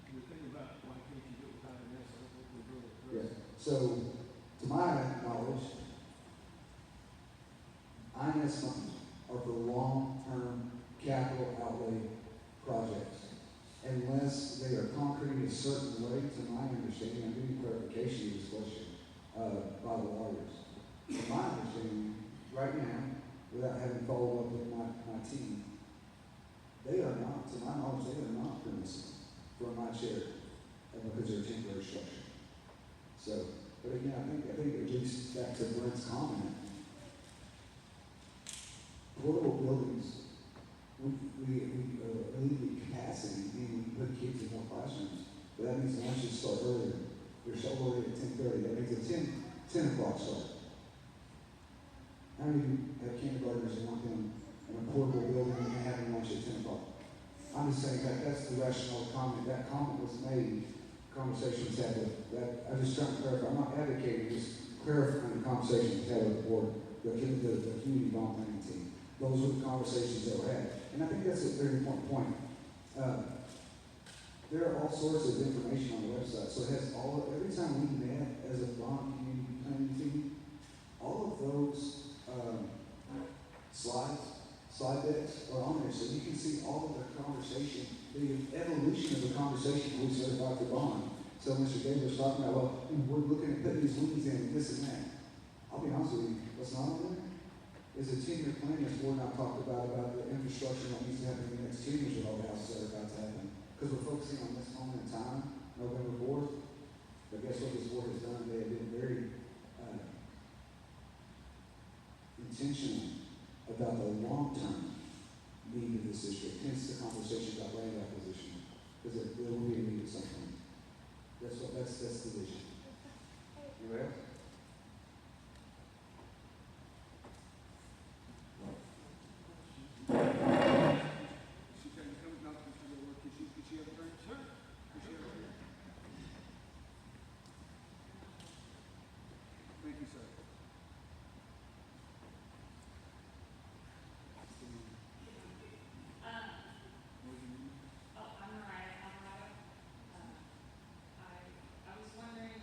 We're thinking about why can't you do it without an answer? I think we're doing it. Yeah. So, to my knowledge, INS funds are for long-term capital outlay projects. Unless they are concrete a certain way, to my understanding, I'm getting clarification of this question, by the lawyers. To my understanding, right now, without having followed up with my team, they are not, to my knowledge, they are not permissible for my chair, because they're temporary structure. So, but again, I think at least back to Brent's comment, portable buildings, we alleviate capacity, meaning we put kids in more classrooms. But that means lunches start earlier. They're so early at 10:30. That means a 10 o'clock start. How many of you have kindergartners that want them in a portable building and having lunch at 10 o'clock? I'm just saying that's the rational comment. That comment was made, conversation was had with that. I'm just trying to clarify. I'm not advocating, just clarifying the conversation we had with the board, the community bond planning team. Those were the conversations that were had. And I think that's a very important point. There are all sorts of information on the website. So it has every time we met as a bond community planning team, all of those slide decks are on there. So you can see all of the conversation, the evolution of the conversation when we certified the bond. So Mr. Gaylor was talking about, well, we're looking at putting these wings in and this and that. I'll be honest with you, what's not on there is a 10-year plan this board and I talked about the infrastructure that needs to happen in the next 10 years with all the houses that are about to happen. Because we're focusing on this moment in time, November 4th. But guess what this board has done? They have been very intentional about the long-term need of this district. Hence the conversation about land acquisition. Because there will be a need at some point. That's the vision. You ready? Thank you, sir. I'm Mariah. I was wondering,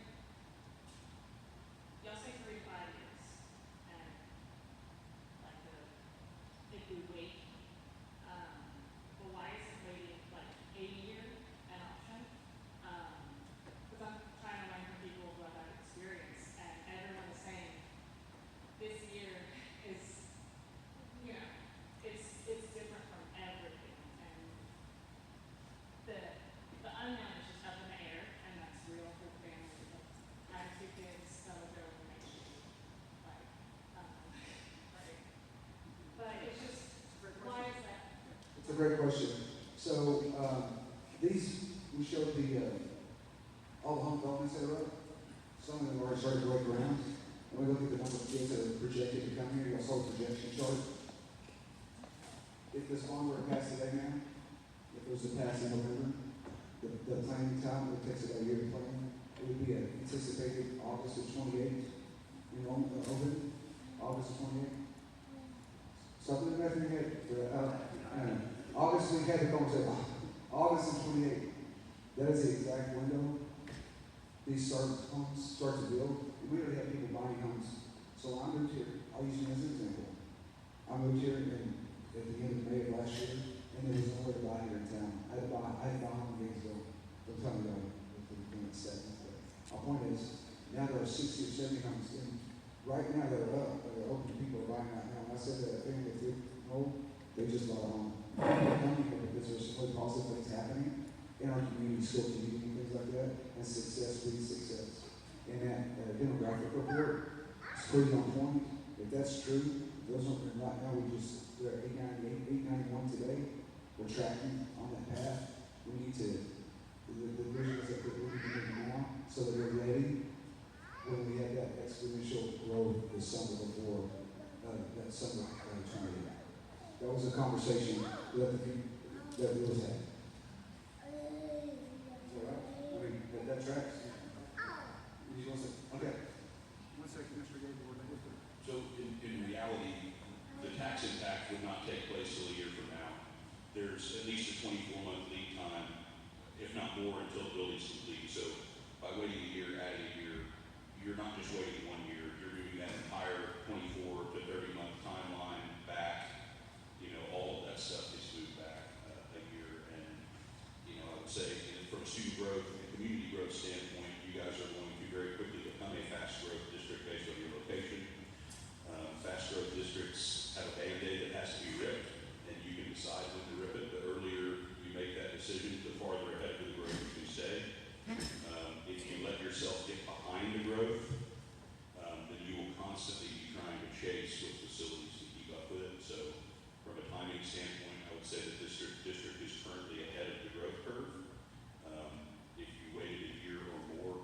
we showed all the home developments that are up. Some of them already started to break ground. And we look at the number of kids that are projected to come here. You saw the projection chart. If this bond were to pass today now, if it was to pass in November, the planning time, it takes about a year to plan. It would be anticipated August of 28th. Open August of 28th. Something to in your head. August, we had the conversation. August of 28th. That is the exact window these homes start to build. We already have people buying homes. So I moved here. I'll use me as an example. I moved here at the end of May of last year, and there was nowhere to buy here in town. I had to buy a home in Gainesville. Don't tell me that with the seconds. My point is, now there are 60 or 70 homes in. Right now they're up, but they're open. People are buying right now. And I said that a family of 3 old, they just bought a home. People are coming here because there's some really positive things happening in our community, school community, and things like that, and success breeds success. And that demographic report is pretty on point. If that's true, those are right now we're at 891 today. We're tracking on that path. We need to, the visions that we're doing now, so that we're ready when we have that exponential growth the summer before that summer tornado. That was a conversation that we was had. Is that right? I mean, that tracks. You just want to say, okay. 1 second, Mr. Gable. So in reality, the tax impact would not take place till a year from now. There's at least a 24-month lead time, if not more, until the building's complete. So by waiting a year, adding a year, you're not just waiting 1 year, you're moving that entire 24 to 30-month timeline back. All of that stuff is moved back a year. And, I would say from a student growth and community growth standpoint, you guys are going to very quickly become a fast growth district based on your location. Fast growth districts have a Band-Aid that has to be ripped, and you can decide when to rip it. The earlier you make that decision, the farther ahead of the growth you can stay. If you let yourself get behind the growth, then you will constantly be trying to chase with facilities to keep up with it. So from a timing standpoint, I would say the district is currently ahead of the growth curve. If you waited a year or more,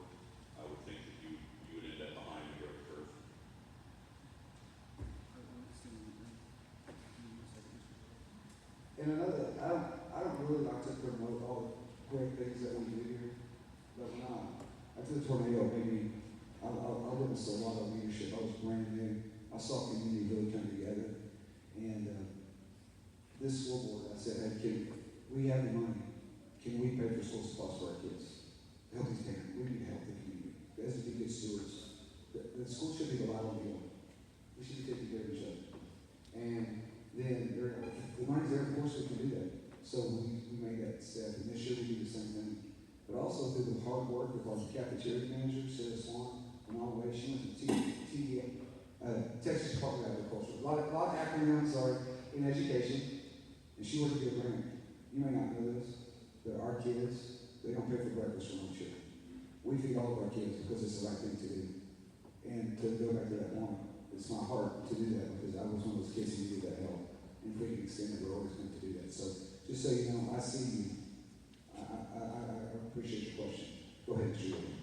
I would think that you would end up behind the growth curve. And another, I don't really like to promote all the great things that we do here, but when after the tornado, maybe I witnessed a lot of leadership. I was brand new. I saw community really come together, and this school board, I said, hey, we have the money. Can we pay for school supplies for our kids? Help these parents. We need to help the community. As be good stewards. The school should be the light on the hill. We should be taking care of each other. And then the money's there, of course, we can do that. So we made that step, and this year we do the same thing. But also through the hard work with our cafeteria manager, Sarah Swan, and all the way, she went to Texas Department of Agriculture. A lot of acronyms are in education, and she worked to get a grant. You may not know this, but our kids, they don't pay for breakfast for lunch here. We feed all of our kids because it's the right thing to do. And to go back to that point, it's my heart to do that because I was one of those kids who needed that help. And if we can extend it, we're always going to do that. So just so you know, I see you. I appreciate your question. Go ahead, Julie.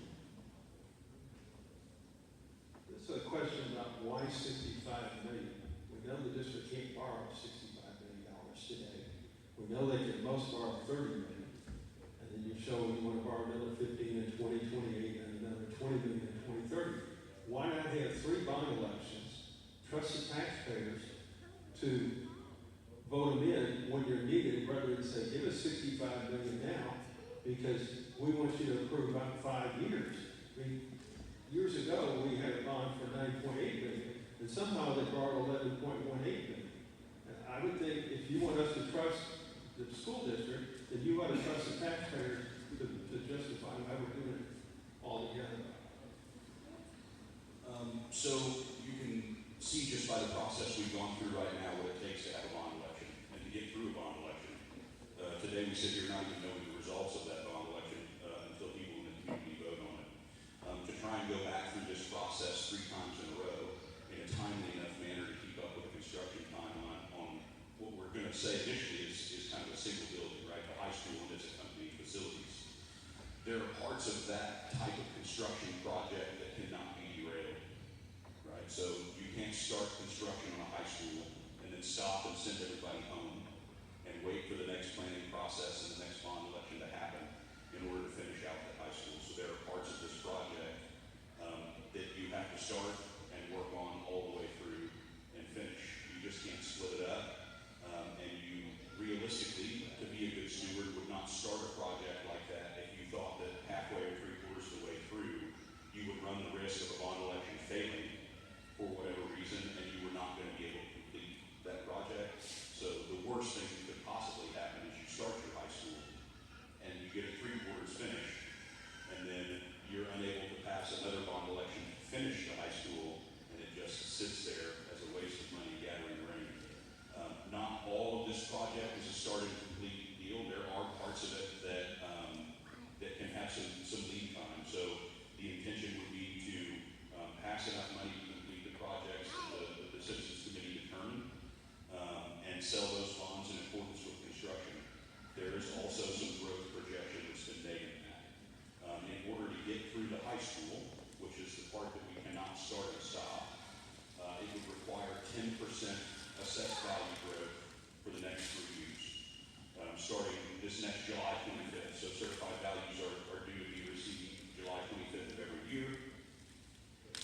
It's a question about why $65 million. We know the district can't borrow $65 million today. We know they can most borrow $30 million. And then you show you want to borrow another 15 in 2028 and another 20 million in 2030. Why not have 3 bond elections, trust the taxpayers to vote them in when you're needed, rather than say, give us $65 million now because we want you to approve out 5 years. I mean, years ago, we had a bond for $9.8 billion, and somehow they borrowed $11.18 billion. And I would think if you want us to trust the school district, then you ought to trust the taxpayers to justify why we're doing it all together. So you can see just by the process we've gone through right now what it takes to have a bond election and to get through a bond election. Today we sit here not even knowing the results of that bond election until people in the community vote on it. To try and go back through this process 3 times in a row in a timely enough manner to keep up with the construction timeline on what we're going to say initially is kind of a single building, right? The high school and its accompanying facilities. there are parts of that type of construction project that cannot be derailed, right? So you can't start construction on a high school and then stop and send everybody home and wait for the next planning process and the next bond election to happen in order to finish out the high school. So there are parts of this project that you have to start and work on all the way through and finish. You just can't split it up. And you realistically, to be a good steward, would not start a project like that if you thought that halfway or three-quarters of the way through, you would run the risk of a bond election failing for whatever reason, and you were not going to be able to complete that project. So the worst thing that could possibly happen is you start your high school and you get it three-quarters finished, and then you're unable to pass another bond election to finish the high school, and it just sits there as a waste of money gathering rain. Not all of this project is a start and complete deal. There are parts of it that that can have some lead time. So the intention would be to pass enough money to complete the projects that the Citizens Committee determined, and sell those bonds in accordance with construction. There is also some growth projection that's been made in that. In order to get through the high school, which is the part that we cannot start and stop, it would require 10% assessed value growth for the next 3 years, starting this next July 25th. So certified values are due to be received July 25th of every year.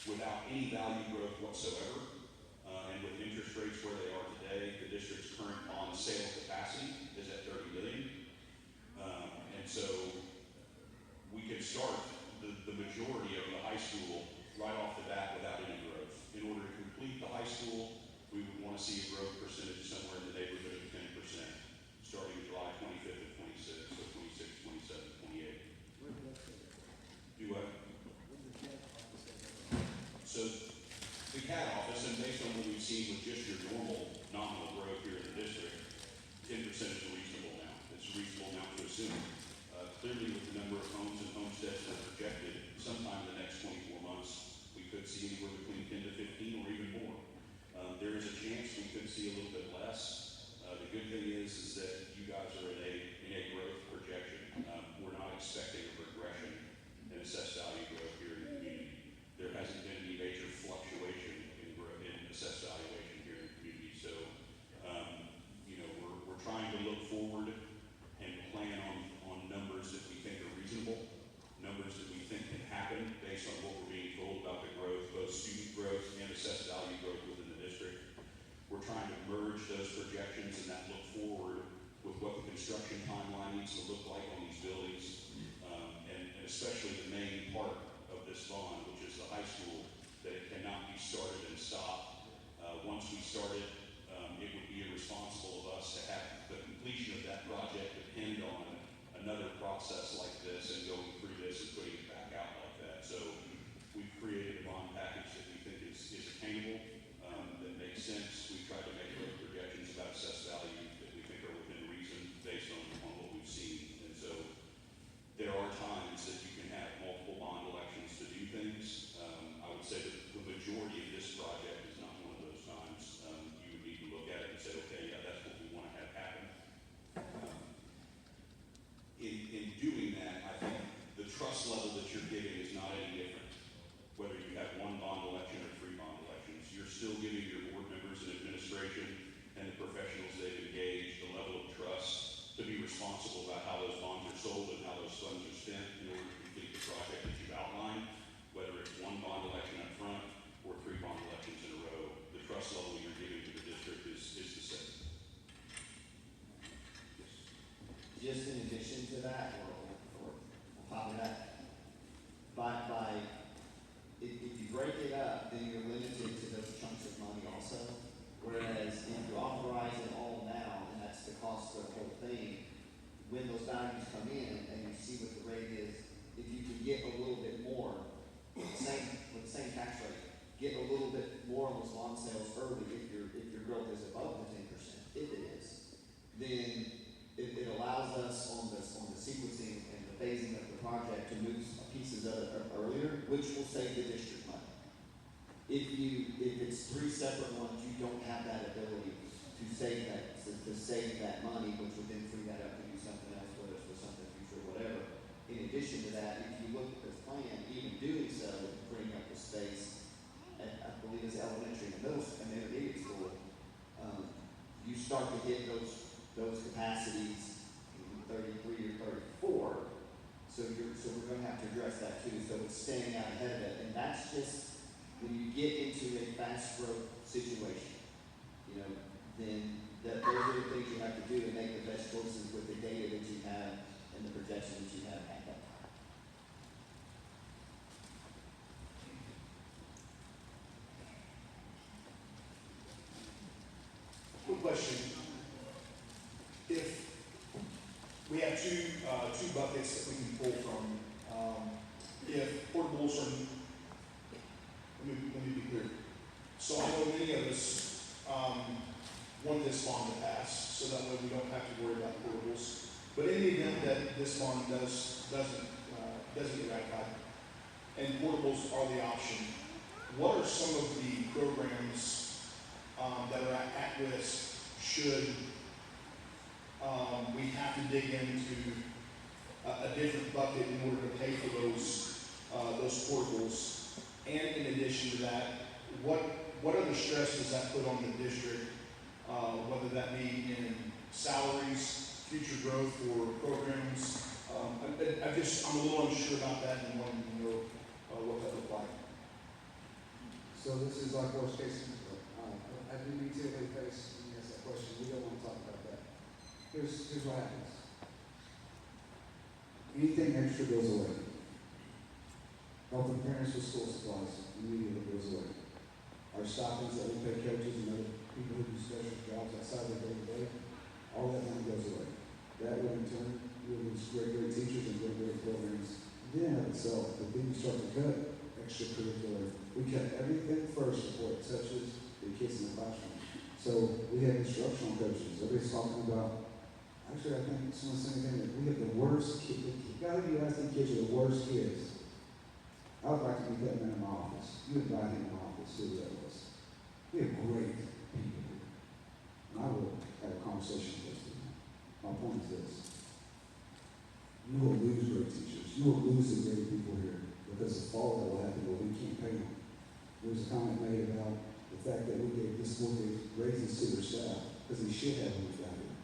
Without any value growth whatsoever, and with interest rates where they are today, the district's current bond sale capacity is at $30 billion. And so we could start the majority of the high school right off the bat without any growth. In order to complete the high school, we would want to see a growth percentage somewhere in the neighborhood of 10%, starting July 25th of 26, so 26, 27, 28. Do what? So the CAD office, and based on what we've seen with just your normal nominal growth here in the district, 10% is a reasonable amount. It's a reasonable amount to assume. Clearly, with the number of homes and homesteads that are projected, sometime in the next 24 months, we could see anywhere between 10 to 15 or even more. There is a chance we could see a little bit less. The good thing is that you guys are in a growth projection. We're not expecting a regression in assessed value growth here in the community. There hasn't been any major fluctuation in growth in assessed valuation here in the community. So, we're trying to look forward and plan on numbers that we think are reasonable, numbers that we think can happen based on what we're being told about the growth, both student growth and assessed value growth within the district. We're trying to merge those projections and that look forward with what the construction timeline needs to look like on these buildings, and especially the main part of this bond, which is the high school, that it cannot be started and stopped. Once we start it, it would be irresponsible of us to have the completion of that project depend on another process like this and going through this and putting it back out like that. So we've created a bond package that we think is attainable, that makes sense. We tried to make growth projections about assessed value that we think are within reason based on what we've seen. And so there are times that you can have multiple bond elections to do things. I would say that the majority of this project is not one of those times. You would need to look at it and say, okay, yeah, that's what we want to have happen. In doing that, I think the trust level that you're giving is not any different, whether you have one bond election or 3 bond elections. You're still giving your board members and administration and the professionals they've engaged the level of trust to be responsible about how those bonds are sold and how those funds are spent in order to complete the project that you've outlined, whether it's 1 bond election up front or 3 bond elections in a row. The trust level you're giving to the district is the same. Just in addition to that, or on top of that, if you break it up, then you're limited to those chunks of money also. Whereas if you authorize it all now, and that's the cost of the whole thing, when those values come in and you see what the rate is, if you can get a little bit more, with the same tax rate, get a little bit more on those bond sales early if your growth is above the 10%, if it is, then it allows us on the sequencing and the phasing of the project to move pieces of it earlier, which will save the district money. If it's 3 separate ones, you don't have that ability to save that money, which would then free that up to do something else, whether it's for something future or whatever. In addition to capacities in 33 or 34. So we're gonna have to address that too, so it's staying out ahead of it, and that's just, when you get into a fast growth situation, you know, then those are the things you have to do to make the best choices with the data that you have and the projection that you have at that time. Quick question. If we have two buckets that we can pull from, if portables are, let me be clear. So I know many of us, want this bond to pass, so that way we don't have to worry about portables. But in the event that this bond doesn't get ratified, and portables are the option, what are some of the programs, that are at risk should, we have to dig into a different bucket in order to pay for those portables? And in addition to that, what other stress does that put on the district, whether that be in salaries, future growth, or programs? I'm a little unsure about that and wanting to know what that looked like. So this is like worst case scenario. I do need to face when you ask that question. We don't want to talk about that. Here's what happens. Anything extra goes away. Helping parents with school supplies immediately goes away. Our stipends that we pay coaches and other people who do special jobs outside their day-to-day, all that money goes away. That will in turn, will lose great teachers and great programs. Then of itself, but then you start to cut extracurricular. We cut everything first before it touches the kids in the classroom. So we have instructional coaches. Everybody's talking about, actually I think someone's saying that we have the worst kids. The guy who asked the kids are the worst kids. I would like to meet that man in my office. You invite him in my office, see who that was. We have great people here. And I will have a conversation with them. My point is this. You will lose great teachers. You will lose the great people here because the fall that will happen where we can't pay them. There was a comment made about the fact that we gave this school raises to their staff because they should have moved out here.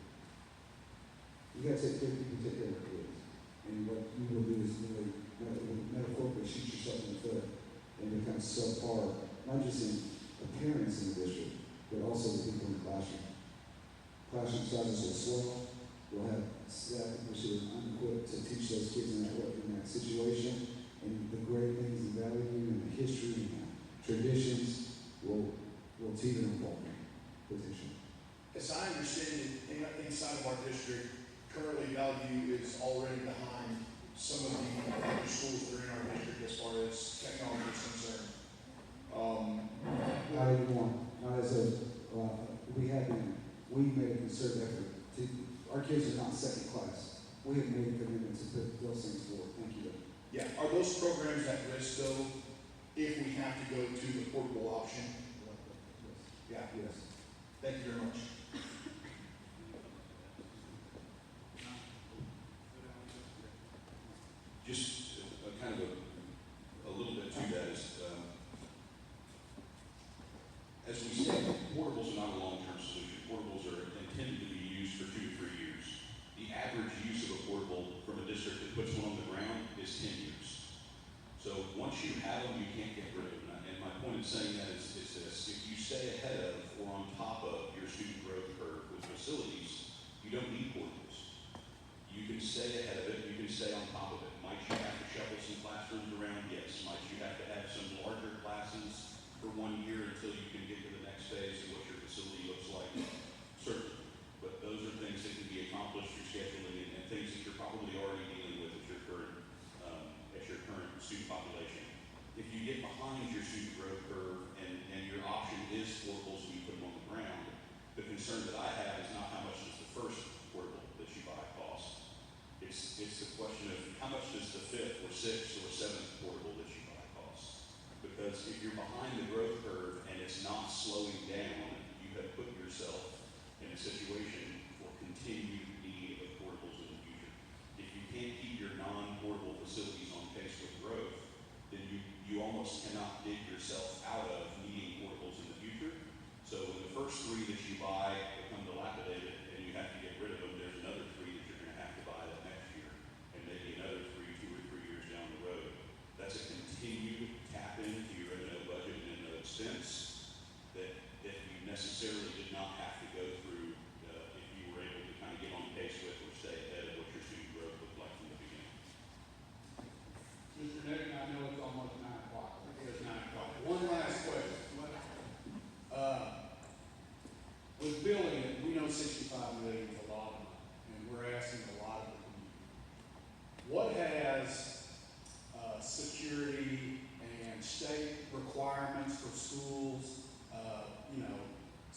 You got to take care of people, take care of their kids. And what you will do is really metaphorically shoot yourself in the foot and become subpar, not just in appearance in the district, but also the people in the classroom. Classroom sizes will swell. We'll have staff members who are unequipped to teach those kids in that situation, and the great things and value and the history and the traditions will teeter and fall position. As I understand it, inside of our district, currently Valley is already behind some of the other schools that are in our district as far as technology is concerned. Not even one. Not as a, we made a concerted effort to, our kids are not second class. We have made a commitment to put those things forward. Thank you. Yeah, are those programs at risk though, if we have to go to the portable option? Yeah, Yes. thank you very much. Just kind of a little bit to that is, as we said, portables are not a long-term solution. Portables are intended to be used for 2 to 3 years. The average use of a portable from a district that puts one on the ground is 10 years. So once you have them, you can't get rid of them. And my point in saying that is this: if you stay ahead of or on top of your student growth curve with facilities, you don't need portables. You can stay ahead of it. You can stay on top of it. Might you have to shuffle some classrooms around? Yes. Might you have to have some larger classes for 1 year until you can get to the next phase of what your facility looks like? Certainly. But those are things that can be accomplished through scheduling and things that you're probably already dealing with at your current student population. If you get behind your student growth curve and your option is portables and you put them on the ground, the concern that I have is not how much does the first portable that you buy cost. It's the question of how much does the 5th or 6th or 7th portable that you buy cost. Because if you're behind the growth curve and it's not slowing down, you have put yourself in a situation for continued need of portables in the future. If you can't keep your non-portable facilities on pace with growth, then you almost cannot dig yourself out of needing portables in the future. So when the first 3 that you buy become dilapidated and you have to get rid of them, there's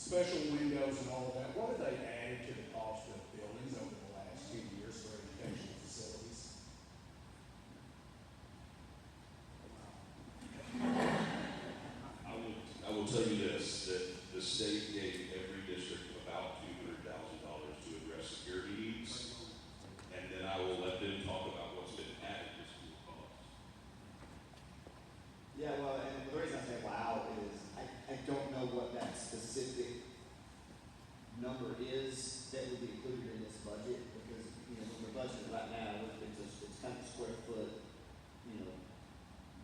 special windows and all of that, what have they added to the cost of buildings over the last 2 years for educational facilities? I will tell you this, that the state gave every district about $200,000 to address security needs. And then I will let them talk about what's been added to school costs. Yeah, well, and the reason I say wow is I don't know what that specific number is that would be included in this budget, because, you know, when we're budgeting right now, it's kind of square foot, you know,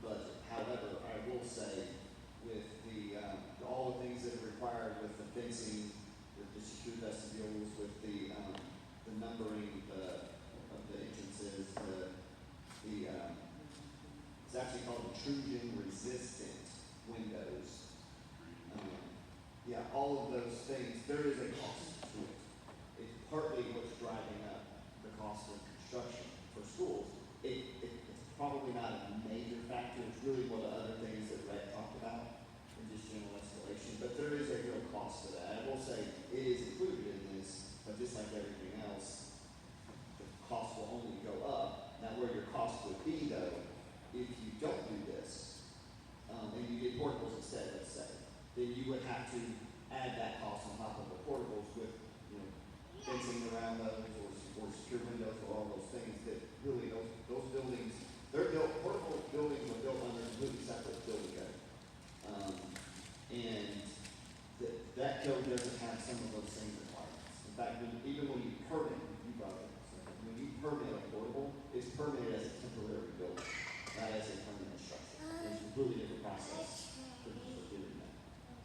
budget. However, I will say with all the things that are required with the fencing, with the secure vestibules, with the numbering of the entrances, it's actually called intrusion resistant windows. Yeah, all of those things, there is a cost to it. It's partly what's driving up the cost of construction for schools. It's probably not a major factor. It's really one of the other things that Rhett talked about in just general escalation. But there is a real cost to that. I will say it is included in this, but just like everything else, the cost will only go up. Now, where your cost would be, though, if you don't do this, and you get portables instead, let's say, then you would have to add that cost on top of the portables with, you know, fencing around those or secure windows or all those things that really those buildings, they're built, portable buildings are built under a completely separate building code. And that code doesn't have some of those same requirements. In fact, even when you permit, you brought it up, so when you permit a portable, it's permitted as a temporary building, not as a permanent structure. It's a completely different process for doing that.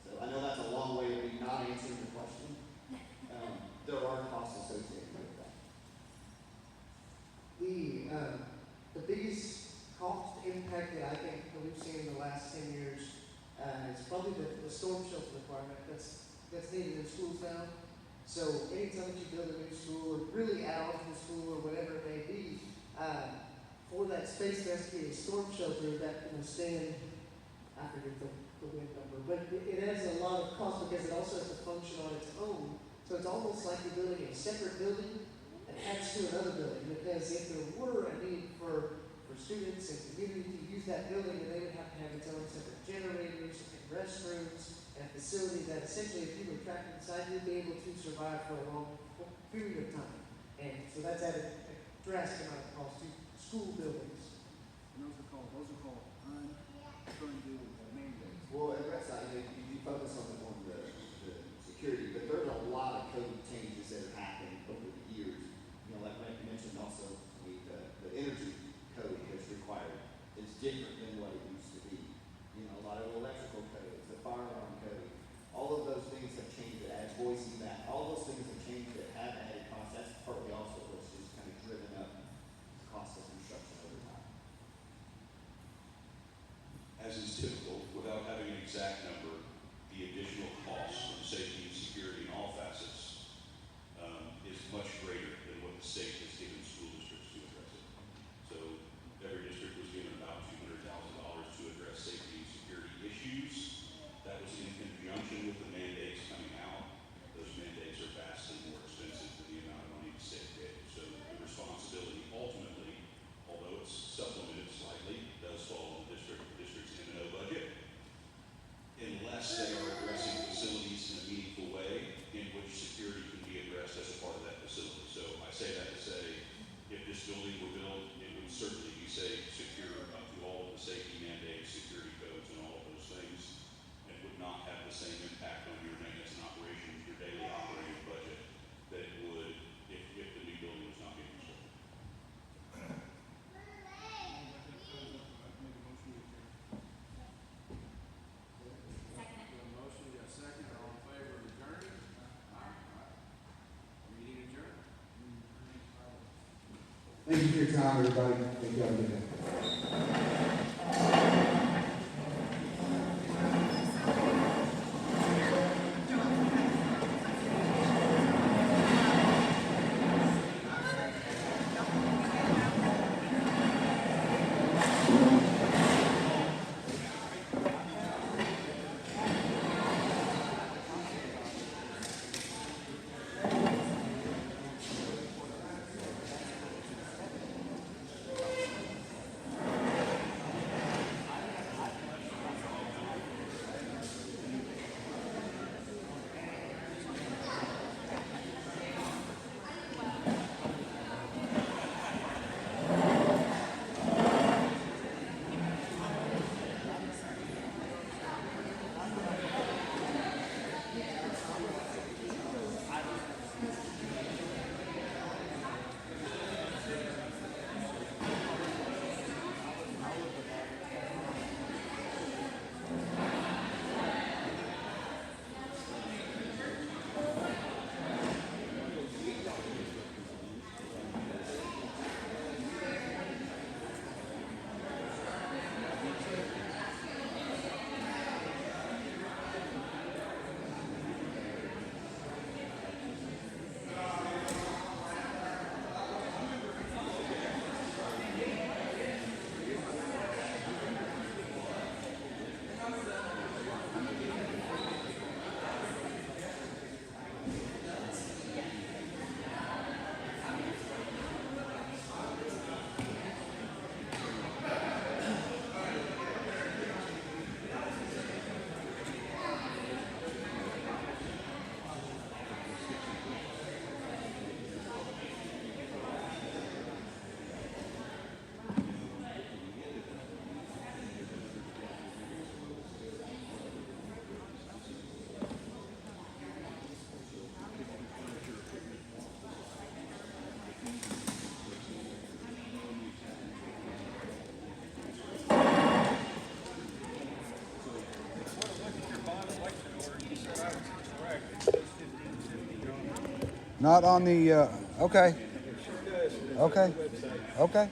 So I know that's a long way of me not answering the question. There are costs associated with that. The biggest cost impact that I think that we've seen in the last 10 years is probably the storm shelter requirement that's needed in schools now. So anytime that you build a new school or really add on to the school or whatever it may be, for that space there has to be a storm shelter that can withstand, I forget the wind number, but it adds a lot of cost because it also has to function on its own. So it's almost like you're building a separate building that adds to another building, because if there were a need for students and community to use that building, then they would have to have its own separate generators and restrooms and a facility that essentially, if you were trapped inside, you'd be able to survive for a long period of time. And so that's added a drastic amount of cost to school buildings. And those are called unfunded mandates. Well, at Rhett's side, you focus on the security, but there's a lot of code changes that have happened over the years. You know, like Rhett mentioned also, the energy code that's required is different than what it used to be. You know, a lot of electrical codes, the fire alarm code, all of those things have changed that add voicing back. All those things have changed that have added costs. That's partly also what's just kind of driven up the cost of construction over time. As is typical, without having an exact number, the additional costs from safety and security in all facets is much greater than what the state has given school districts to address it. So every district was given about $200,000 to address safety and security issues. That was in conjunction with the mandates coming out. Those mandates are vastly more expensive than the amount of money the state gave. So the responsibility ultimately, although it's supplemented slightly, does fall on the district's M&O budget, unless they are addressing facilities in a meaningful way in which security can be addressed as a part of that facility. So I say that to say, if this building were built, it would certainly be safe, secure up to all of the safety mandates, security codes, and all of those things, and would not have the same impact on your maintenance and operations, your daily operating budget, that it would if the new building was not being constructed. Thank you for your time, everybody. Thank you. Have a good day. Not on the, okay, It sure does. It's on Okay. the website. okay.